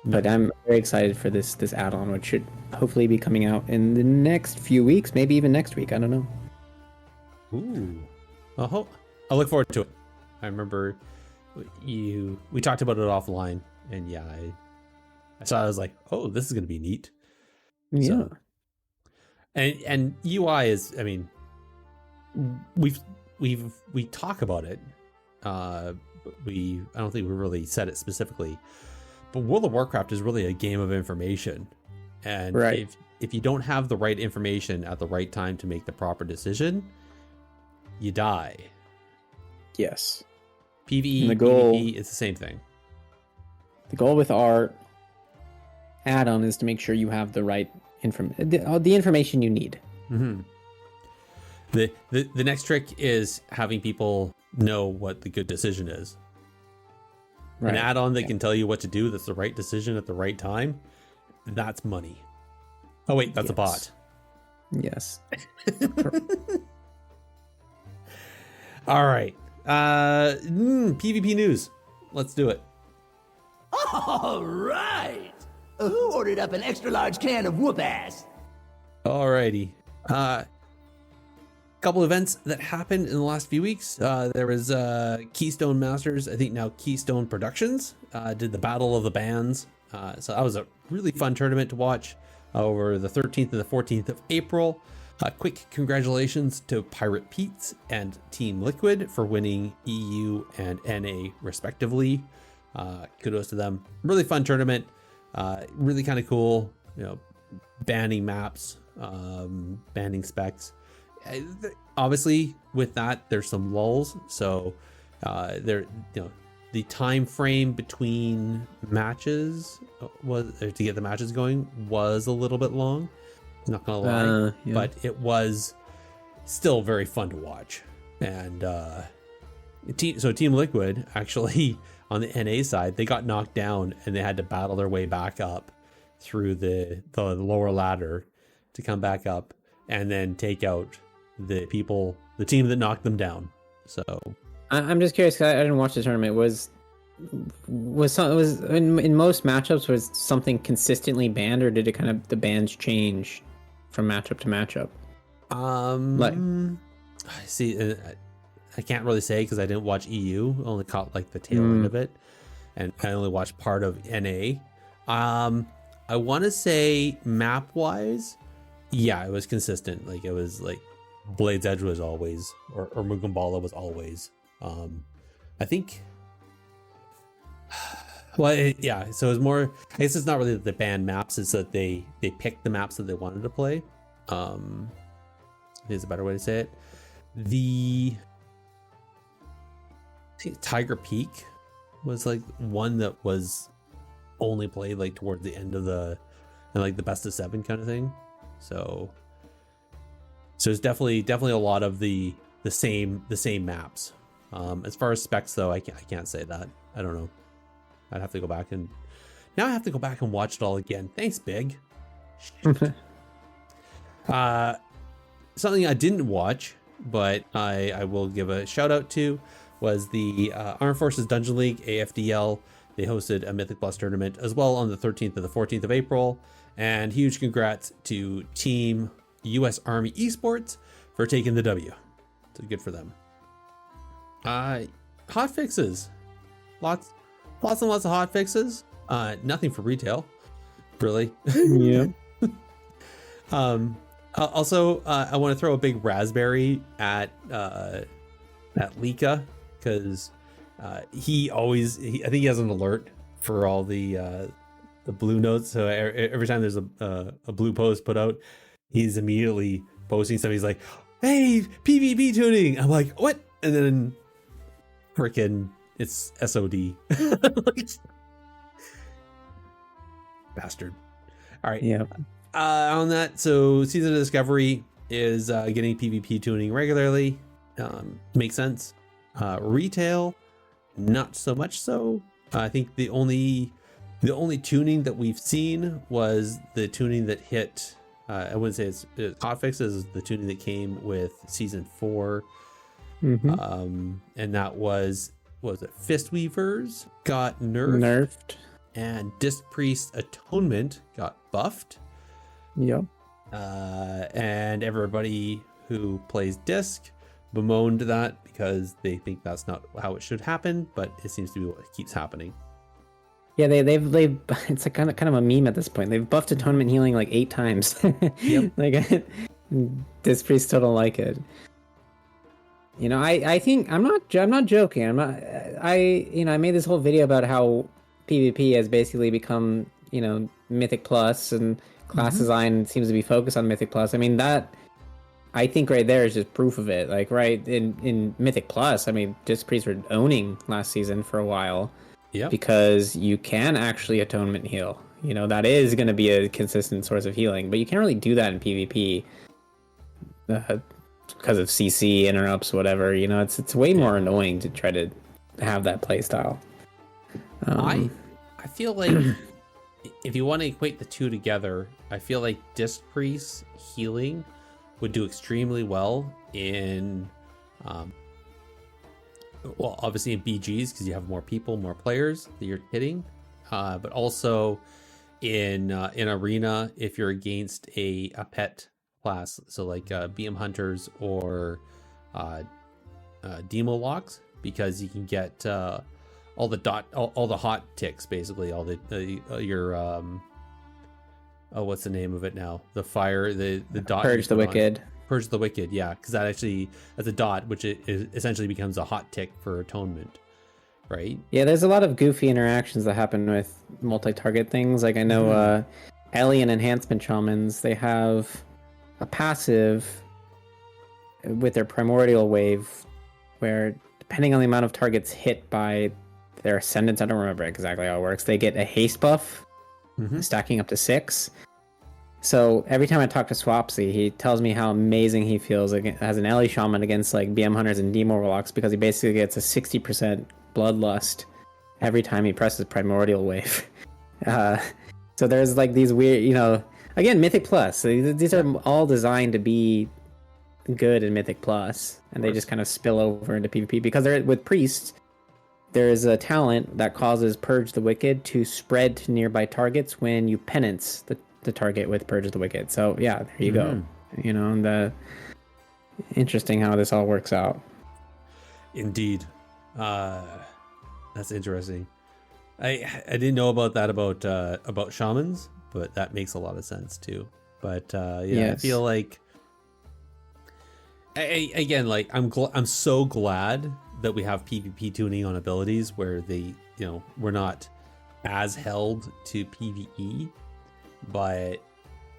But I'm very excited for this add-on, which should hopefully be coming out in the next few weeks, maybe even next week. I don't know. Ooh. I look forward to it. I remember we talked about it offline, and yeah, I saw. I was like, oh, this is going to be neat. Yeah. So, and UI is, I mean, we talk about it. But I don't think we really said it specifically. But World of Warcraft is really a game of information, and right. if you don't have the right information at the right time to make the proper decision, you die. Yes. PvE, and the goal, PvP, it's the same thing. The goal with our add-on is to make sure you have the right the information you need. Mm-hmm. The next trick is having people know what the good decision is. Right. An add-on that can tell you what to do that's the right decision at the right time, that's money. Oh wait, that's a bot. Yes. All right. PvP news. Let's do it. All right. Who ordered up an extra large can of whoop ass? Alrighty. Couple events that happened in the last few weeks. There was Keystone Masters, I think now Keystone Productions, did the Battle of the Bands. So that was a really fun tournament to watch over the 13th and the 14th of April. Quick congratulations to Pirate Pete's and Team Liquid for winning EU and NA respectively. Kudos to them. Really fun tournament. Really kind of cool. You know, banning maps, banning specs. Obviously, with that, there's some lulls. So, the time frame between matches to get the matches going was a little bit long. Not gonna lie, but it was still very fun to watch. And Team Liquid actually on the NA side, they got knocked down and they had to battle their way back up through the lower ladder to come back up and then take out the team that knocked them down. So I'm just curious, 'cause I didn't watch the tournament. Was in most matchups, was something consistently banned, or did it kind of the bans change from matchup to matchup? I see. I can't really say because I didn't watch EU. I only caught like the tail end of it, and I only watched part of NA. I want to say map wise, yeah, it was consistent. Like it was like Blade's Edge was always, or Mugumbala was always. I think. Well, yeah. So it's more. I guess it's not really that they banned maps. It's that they picked the maps that they wanted to play. Is a better way to say it. I think Tiger Peak was like one that was only played like toward the end of the best of 7 kind of thing. So it's definitely a lot of the same maps. As far as specs though, I can't say that. I don't know. I'd have to go back and watch it all again. Thanks, Big. Something I didn't watch, but I will give a shout out to was the Armed Forces Dungeon League AFDL. They hosted a Mythic Plus tournament as well on the 13th and the 14th of April. And huge congrats to Team US Army Esports for taking the W. So good for them. Hot fixes. Lots and lots of hot fixes. Nothing for retail, really. Yeah. Also, I want to throw a big raspberry at Lika, because I think he has an alert for all the blue notes. So every time there's a blue post put out, he's immediately posting stuff. He's like, "Hey, PvP tuning." I'm like, "What?" And then freaking it's SOD. Bastard. All right. Yeah. On that, so Season of Discovery is getting PvP tuning regularly. Makes sense. Retail, not so much so. I think the only tuning that we've seen was the tuning that hit. I wouldn't say it's hotfix, is the tuning that came with season 4. And that was it Fist Weavers got nerfed, and Disc Priest Atonement got buffed. Yep. And everybody who plays Disc bemoaned that because they think that's not how it should happen, but it seems to be what keeps happening. Yeah, they've it's a kind of a meme at this point. They've buffed atonement healing like 8 times. Yep. Like this priest still don't like it. You know, I think I'm not joking. I made this whole video about how PvP has basically become, you know, Mythic Plus, and class design seems to be focused on Mythic Plus. I mean, that I think right there is just proof of it. Like, right in Mythic Plus, I mean, Disc Priests were owning last season for a while. Yeah. Because you can actually atonement heal. You know, that is going to be a consistent source of healing, but you can't really do that in PvP because of CC interrupts, whatever. You know, it's way more annoying to try to have that play style. I feel like if you want to equate the two together, I feel like Disc Priest healing would do extremely well in well, obviously in BGs, because you have more people, more players that you're hitting, but also in arena if you're against a pet class, so like BM hunters or demo locks, because you can get all the hot ticks, basically all the your what's the name of it now? The fire, the dot. Purge the Wicked. Purge the Wicked, yeah, because that's a dot, which it essentially becomes a hot tick for atonement, right? Yeah, there's a lot of goofy interactions that happen with multi-target things. Like I know Alien Enhancement Shamans, they have a passive with their Primordial Wave where, depending on the amount of targets hit by their Ascendants, I don't remember exactly how it works, they get a haste buff, stacking up to 6. So every time I talk to Swapsy, he tells me how amazing he feels as an Ellie Shaman against like BM Hunters and Demo Warlocks, because he basically gets a 60% Bloodlust every time he presses Primordial Wave. So there's like these weird, you know, again, Mythic Plus. So these are all designed to be good in Mythic Plus, and they just kind of spill over into PvP because they're with Priests. There is a talent that causes Purge the Wicked to spread to nearby targets when you penance the target with Purge the Wicked. So yeah, there you go. You know, and interesting how this all works out. Indeed. That's interesting. I didn't know about that about shamans, but that makes a lot of sense too. But yes. I feel like again, like I'm so glad that we have PvP tuning on abilities where they, you know, we're not as held to PvE. But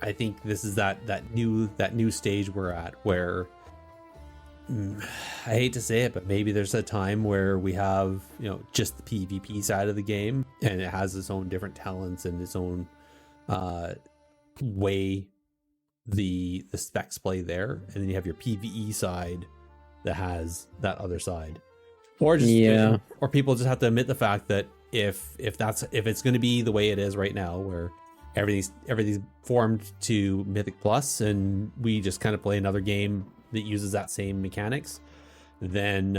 I think this is that new stage we're at where I hate to say it, but maybe there's a time where we have, you know, just the PvP side of the game, and it has its own different talents and its own way the specs play there, and then you have your PvE side that has that other side, or just or people just have to admit the fact that if it's going to be the way it is right now, where everything's formed to Mythic Plus, and we just kind of play another game that uses that same mechanics, then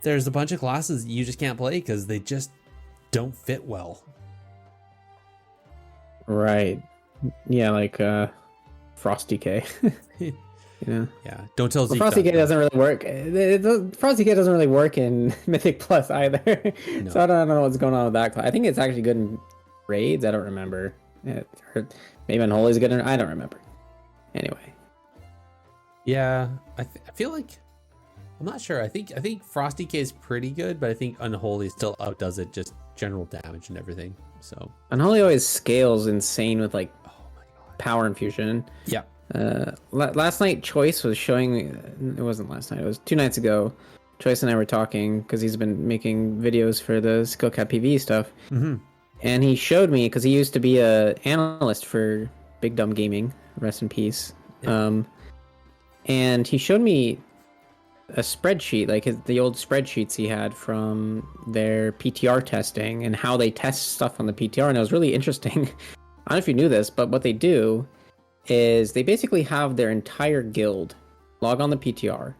there's a bunch of classes you just can't play because they just don't fit well. Right. Yeah, like Frosty K. You know? Yeah. Don't tell Zeke. Frosty K doesn't really work. Frosty K doesn't really work in Mythic Plus either. No. So I don't know what's going on with that class. I think it's actually good in raids. I don't remember. Maybe Unholy's good in, I don't remember. Anyway. Yeah, I feel like, I'm not sure. I think Frosty K is pretty good, but I think Unholy still outdoes it, just general damage and everything. So Unholy always scales insane with like power infusion. Yeah. Last night Choice was showing me, it wasn't last night, it was 2 nights ago. Choice and I were talking because he's been making videos for the Skill Cap PvE stuff. And he showed me, because he used to be a analyst for Big Dumb Gaming, rest in peace. Yeah. And he showed me a spreadsheet, like the old spreadsheets he had from their PTR testing and how they test stuff on the PTR. And it was really interesting. I don't know if you knew this, but what they do is they basically have their entire guild log on the PTR,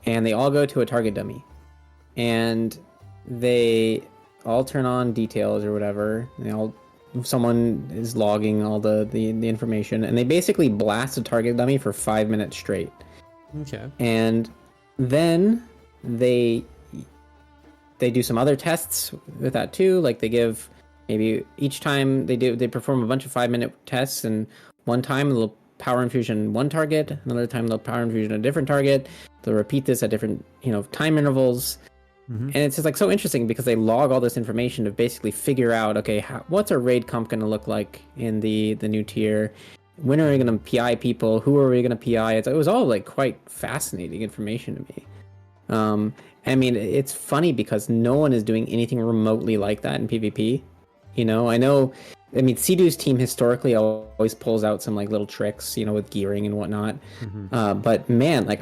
and they all go to a target dummy, and they all turn on details or whatever. Someone is logging all the information, and they basically blast a target dummy for 5 minutes straight. Okay. And then they do some other tests with that too. Like they give maybe each time they perform a bunch of 5-minute tests, and one time they'll power infusion one target, another time they'll power infusion a different target. They'll repeat this at different time intervals. And it's just like so interesting because they log all this information to basically figure out, okay, what's our raid comp going to look like in the new tier? When are we going to PI people? Who are we going to PI? It was all like quite fascinating information to me. I mean, it's funny because no one is doing anything remotely like that in PvP. I mean, Seadu's team historically always pulls out some like little tricks, with gearing and whatnot. But man, like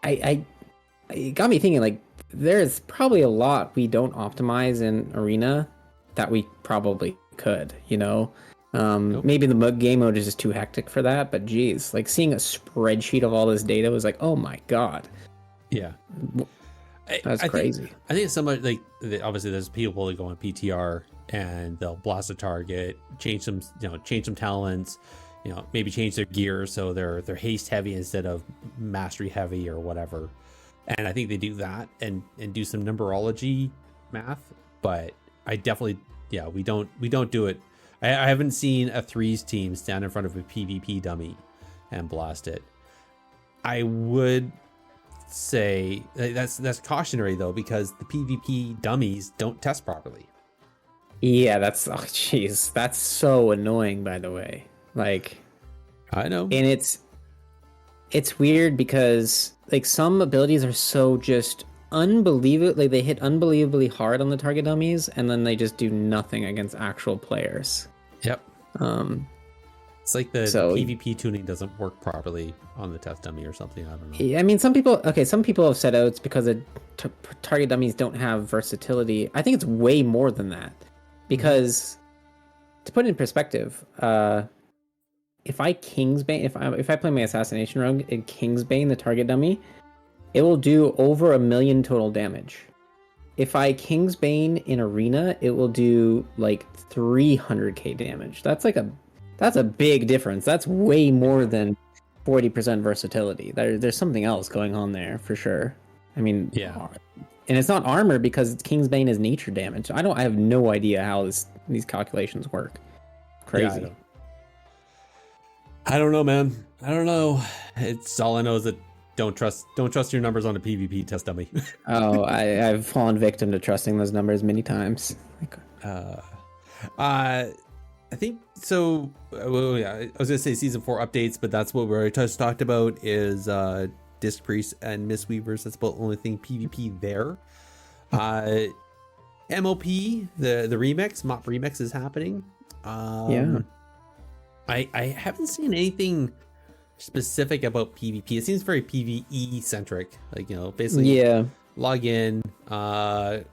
it got me thinking, like, there's probably a lot we don't optimize in Arena that we probably could, Maybe the game mode is just too hectic for that, but geez, like seeing a spreadsheet of all this data was like, oh my god. Yeah. That's crazy. I think it's somewhat like, obviously there's people that go on PTR and they'll blast a target, change some talents, maybe change their gear so they're haste heavy instead of mastery heavy or whatever. And I think they do that and do some numerology math, but I definitely, we don't do it. I haven't seen a threes team stand in front of a PvP dummy and blast it. I would say that's cautionary though, because the PvP dummies don't test properly. Yeah, that's so annoying, by the way. Like, I know. And it's weird because like some abilities are so just unbelievable, like they hit unbelievably hard on the target dummies and then they just do nothing against actual players. Yep. It's like the PvP tuning doesn't work properly on the test dummy or something. I don't know. Yeah, I mean, some people have said, oh, it's because the target dummies don't have versatility. I think it's way more than that. Because to put it in perspective, if I Kingsbane, if I play my Assassination Rogue and Kingsbane the target dummy, it will do over 1 million total damage. If I Kingsbane in Arena, it will do like 300k damage. That's a big difference. That's way more than 40% versatility. There's something else going on there for sure. I mean, yeah. And it's not armor because Kingsbane is nature damage. I have no idea how these calculations work. Crazy. Yeah, I don't know, man. I don't know. It's all I know is that don't trust your numbers on a PvP test dummy. Oh, I've fallen victim to trusting those numbers many times. I think so. Well, yeah, I was gonna say season 4 updates, but that's what we already just talked about is Disc Priest and Mistweavers. That's about the only thing PvP there. MOP, the remix, MOP remix is happening. Yeah. I haven't seen anything specific about PvP. It seems very PvE centric. Like, basically log in,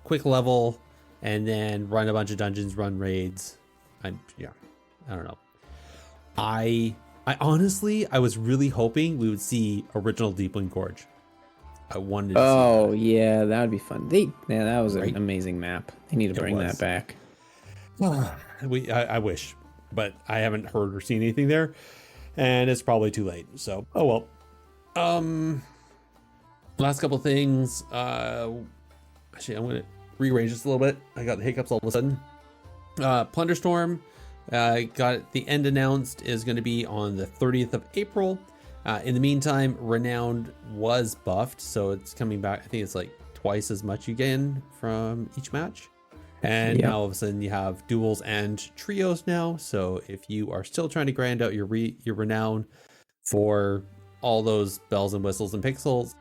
quick level, and then run a bunch of dungeons, run raids. I don't know. I honestly, I was really hoping we would see original Deepwind Gorge. I wanted to see that. Yeah, that would be fun. That was an amazing map. They need to bring that back. I wish, but I haven't heard or seen anything there, and it's probably too late. So, oh well. Last couple things. Actually, I'm gonna rearrange this a little bit. I got the hiccups all of a sudden. Plunderstorm got the end announced is going to be on the 30th of April. In the meantime, Renowned was buffed, so it's coming back. I think it's like twice as much you gain from each match. And now all of a sudden you have duels and trios now. So if you are still trying to grind out your Renown for all those bells and whistles and pixels,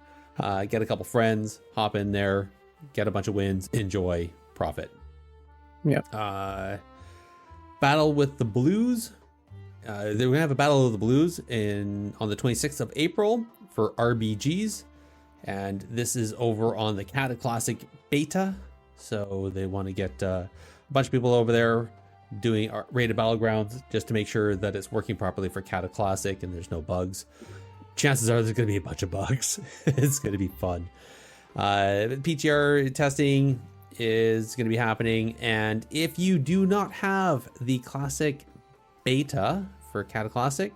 get a couple friends, hop in there, get a bunch of wins, enjoy, profit. Yeah. Battle with the Blues they're going to have a Battle of the Blues on the 26th of April for RBGs. And this is over on the Cataclassic beta. So they want to get a bunch of people over there doing rated battlegrounds just to make sure that it's working properly for Cataclassic and there's no bugs. Chances are there's going to be a bunch of bugs. It's going to be fun. PTR testing is going to be happening. And if you do not have the Classic beta for Cataclassic,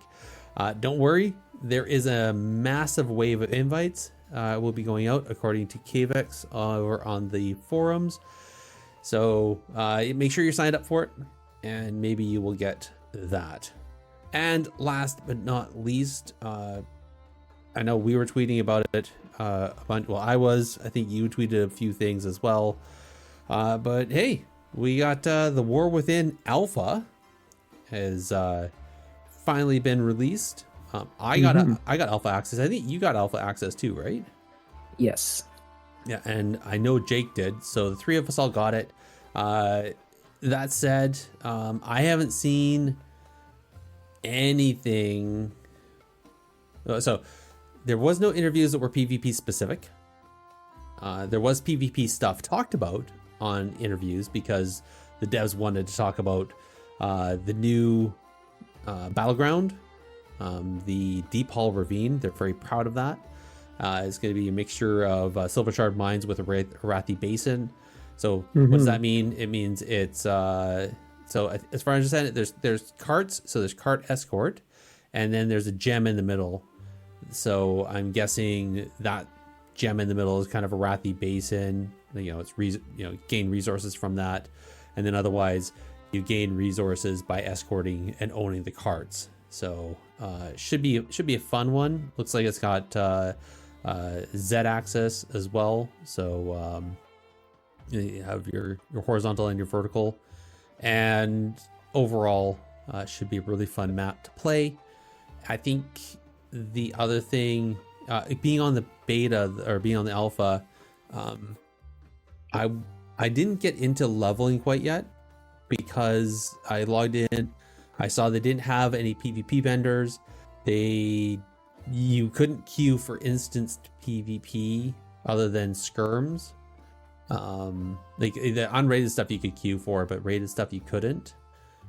don't worry. There is a massive wave of invites will be going out according to Cavex over on the forums. So make sure you're signed up for it and maybe you will get that. And last but not least, I know we were tweeting about it a bunch. Well, I think you tweeted a few things as well. But hey, we got the War Within Alpha has finally been released. I got alpha access. I think you got alpha access too, right? Yes. Yeah, and I know Jake did. So the three of us all got it. That said, I haven't seen anything. So there was no interviews that were PvP specific. There was PvP stuff talked about on interviews because the devs wanted to talk about the new battleground, the Deep Hall Ravine. They're very proud of that. It's going to be a mixture of Silver Shard mines with a Arathi Basin. So what does that mean? It means it's so as far as I understand it, there's carts. So there's cart escort, and then there's a gem in the middle. So I'm guessing that gem in the middle is kind of a Arathi Basin. It's gain resources from that, and then otherwise you gain resources by escorting and owning the carts. So should be a fun one. Looks like it's got Z axis as well. So you have your horizontal and your vertical, and overall should be a really fun map to play. I think the other thing, being on the beta or being on the alpha, I didn't get into leveling quite yet because I logged in. I saw they didn't have any PvP vendors. You couldn't queue for instanced PvP other than skirms. Like the unrated stuff you could queue for, but rated stuff you couldn't.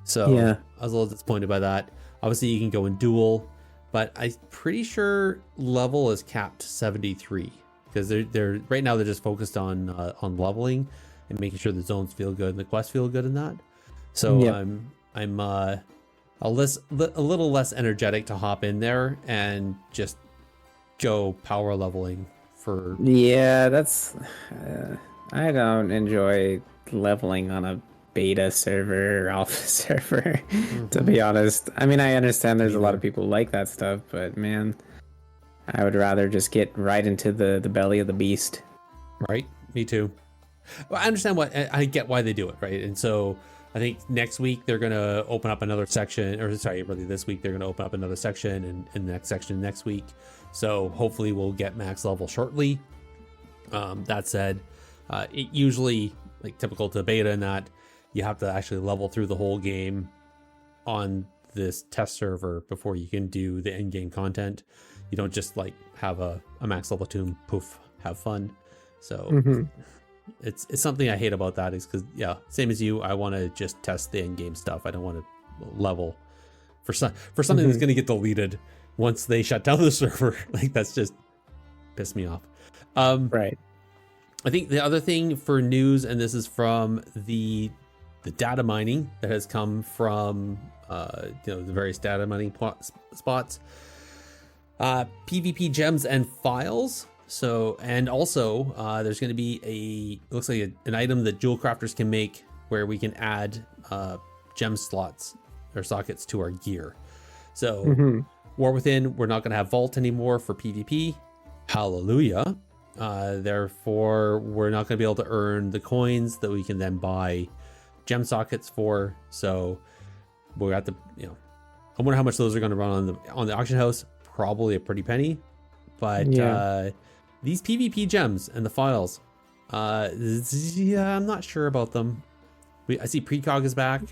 So yeah, I was a little disappointed by that. Obviously you can go in duel, but I'm pretty sure level is capped 73 because they're right now they're just focused on leveling and making sure the zones feel good and the quests feel good in that. So yeah. I'm a little less energetic to hop in there and just go power leveling for. Yeah, that's I don't enjoy leveling on a beta server or alpha server, to be honest. I mean, I understand there's a lot of people who like that stuff, but man, I would rather just get right into the belly of the beast. Right, me too. Well, I understand I get why they do it, right? And so I think next week they're going to open up another section, or sorry, really this week they're going to open up another section, and the next section next week. So hopefully we'll get max level shortly. That said, it usually, like typical to beta in that, you have to actually level through the whole game on this test server before you can do the end game content. You don't just like have a max level tune, poof, have fun. So it's something I hate about that is because, yeah, same as you, I want to just test the end game stuff. I don't want to level for something that's going to get deleted once they shut down the server. Like that's just pissed me off. Right. I think the other thing for news, and this is from the data mining that has come from the various data mining spots, PvP gems and phials. So, and also there's going to be looks like an item that jewel crafters can make where we can add gem slots or sockets to our gear. So War Within, we're not going to have vault anymore for PvP. Hallelujah. Therefore, we're not going to be able to earn the coins that we can then buy gem sockets for. So we're at I wonder how much those are going to run on the auction house. Probably a pretty penny, but these PvP gems and the phials, I'm not sure about them. I see precog is back.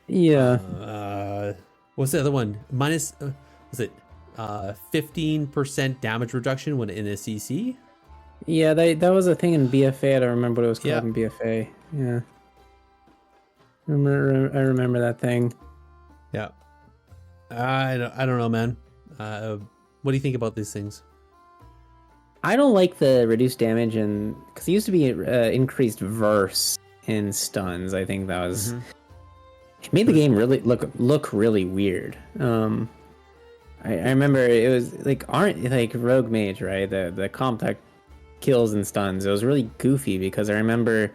Yeah. What's the other one? Minus, was it 15% damage reduction when in a CC? Yeah, that was a thing in BFA. I don't remember what it was called Yeah. in BFA. Yeah. I remember that thing. Yeah. I don't know, man. What do you think about these things? I don't like the reduced damage, and because it used to be increased verse in stuns. I think that was it made the game really look really weird. I remember it was like Rogue Mage, right? The comp tech kills and stuns. It was really goofy because I remember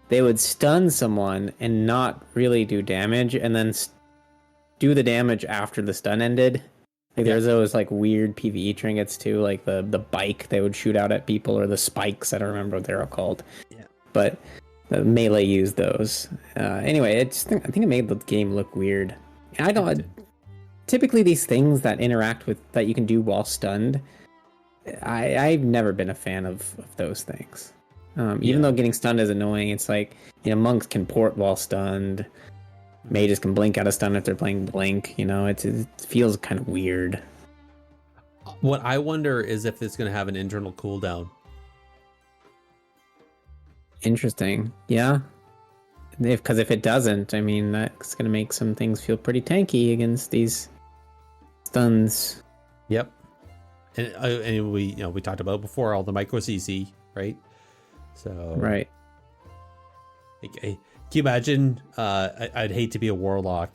they would stun someone and not really do damage, and then do the damage after the stun ended. Like there's those like weird PvE trinkets too, like the bike they would shoot out at people, or the spikes. I don't remember what they're all called. Yeah. But the melee used those. Anyway, I think it made the game look weird. I don't. Typically, these things that interact with that you can do while stunned, I've never been a fan of those things. Even though getting stunned is annoying, it's like, monks can port while stunned. Mages can blink out of stun if they're playing blink. It feels kind of weird. What I wonder is if it's going to have an internal cooldown. Interesting. Yeah. Because if it doesn't, I mean, that's going to make some things feel pretty tanky against these stuns. Yep. And we talked about before all the micro CC, right? So right. Can you imagine? I'd hate to be a warlock.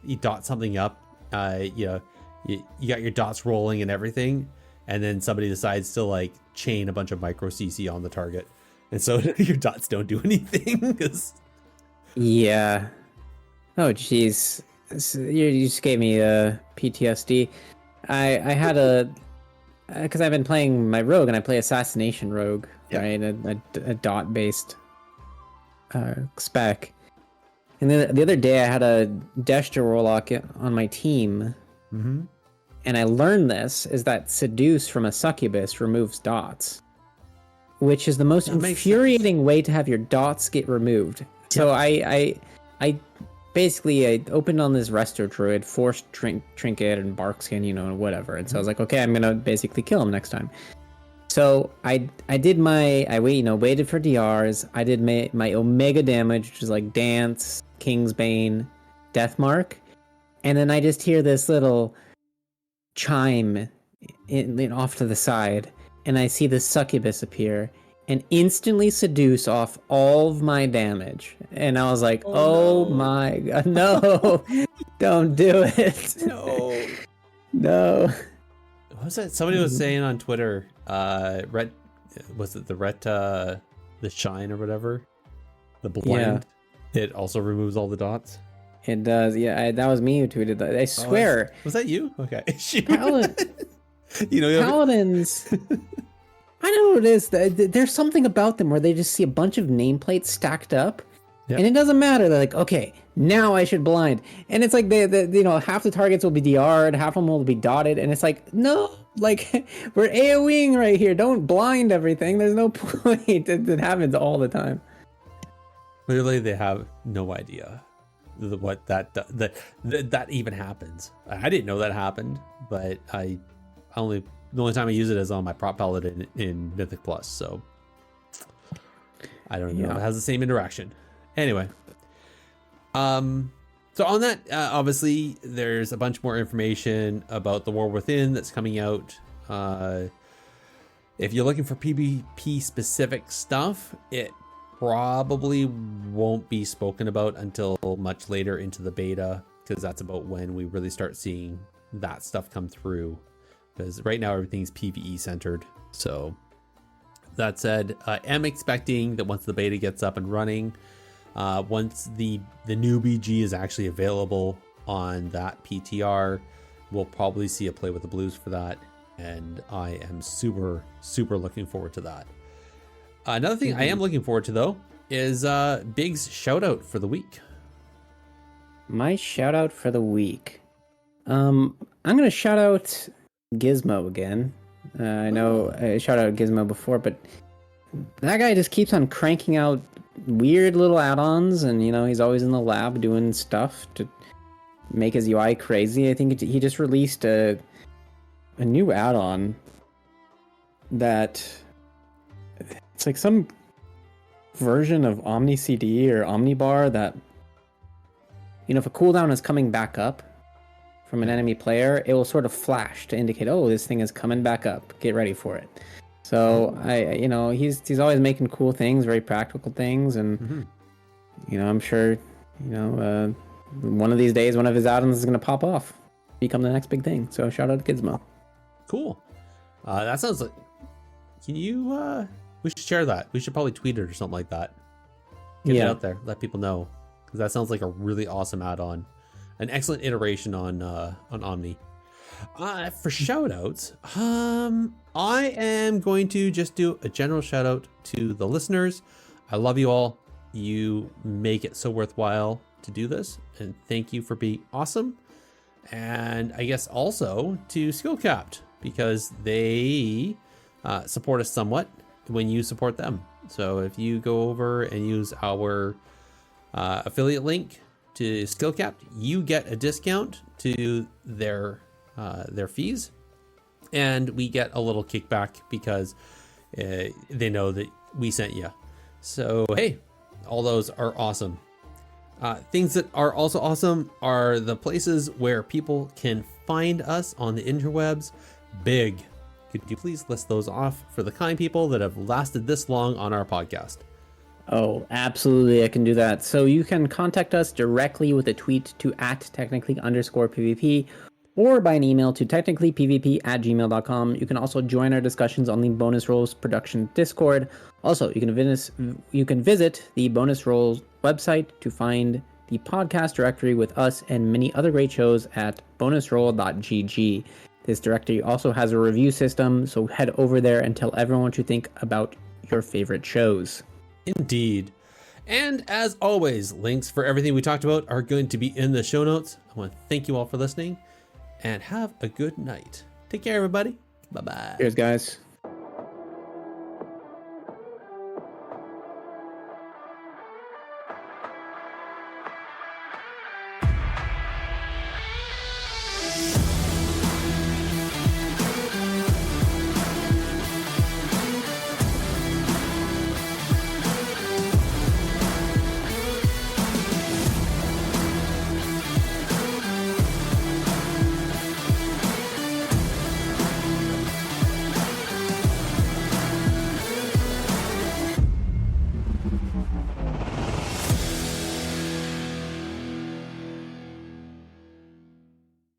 You dot something up, you got your dots rolling and everything, and then somebody decides to like chain a bunch of micro CC on the target, and so your dots don't do anything. Yeah. Oh, jeez. You just gave me PTSD. I had because I've been playing my rogue, and I play assassination rogue, right? A dot based spec. And then the other day I had a Destro warlock on my team, and I learned this is that seduce from a succubus removes dots, which is the most infuriating way to have your dots get removed. So I basically I opened on this resto druid, forced trinket and barkskin, whatever. And so I was like, okay, I'm gonna basically kill him next time. So I waited for DRs. I did my Omega damage, which is like Dance, Kingsbane, Deathmark, and then I just hear this little chime off to the side, and I see the succubus appear and instantly seduce off all of my damage. And I was like, oh no. My god, no, don't do it. No. What was that? Somebody was saying on Twitter, was it the shine or whatever? The blend. Yeah. It also removes all the dots. It does, yeah. That was me who tweeted that. I swear. Was that you? Okay. Paladins. I know what it is. There's something about them where they just see a bunch of nameplates stacked up, and it doesn't matter. They're like, okay, now I should blind. And it's like they half the targets will be DR'd, half of them will be dotted, and it's like, no, like we're AoEing right here. Don't blind everything. There's no point. It happens all the time. Clearly, they have no idea what that even happens. I didn't know that happened, but the only time I use it is on my prop paladin in Mythic Plus, so I don't know if it has the same interaction. Anyway, so on that, obviously there's a bunch more information about the War Within that's coming out. If you're looking for PvP specific stuff, it probably won't be spoken about until much later into the beta, because that's about when we really start seeing that stuff come through. Because right now everything's PvE centered. So that said, I am expecting that once the beta gets up and running, once the new BG is actually available on that PTR, we'll probably see a play with the blues for that. And I am super, super looking forward to that. Another thing I am looking forward to, though, is Big's shout out for the week. My shout out for the week. I'm going to shout out Gizmo again. I know I shouted out Gizmo before, but that guy just keeps on cranking out weird little add-ons, and he's always in the lab doing stuff to make his UI crazy. I think he just released a new add-on that it's like some version of Omni CD or Omnibar that, you know, if a cooldown is coming back up from an enemy player, it will sort of flash to indicate, oh, this thing is coming back up. Get ready for it. So you know, he's always making cool things, very practical things, and you know, I'm sure, you know, one of these days, one of his add-ons is going to pop off, become the next big thing. So shout out to Gizmo. Cool. That sounds like. Can you? We should share that. We should probably tweet it or something like that. Get it out there. Let people know, because that sounds like a really awesome add-on, an excellent iteration on Omni. For shout-outs, I am going to just do a general shout-out to the listeners. I love you all. You make it so worthwhile to do this, and thank you for being awesome. And I guess also to Skillcapped, because they support us somewhat when you support them. So if you go over and use our affiliate link to Skillcapped, you get a discount to their fees, and we get a little kickback because they know that we sent you. So hey, all those are awesome. Things that are also awesome are the places where people can find us on the interwebs. Big. Could you please list those off for the kind people that have lasted this long on our podcast? Oh, absolutely, I can do that. So you can contact us directly with a tweet to @technically_PvP or by an email to technicallypvp@gmail.com. You can also join our discussions on the Bonus Rolls production Discord. Also, you can visit the Bonus Rolls website to find the podcast directory with us and many other great shows at bonusroll.gg. This directory also has a review system, so head over there and tell everyone what you think about your favorite shows. Indeed. And as always, links for everything we talked about are going to be in the show notes. I want to thank you all for listening, and have a good night. Take care, everybody. Bye-bye. Cheers, guys.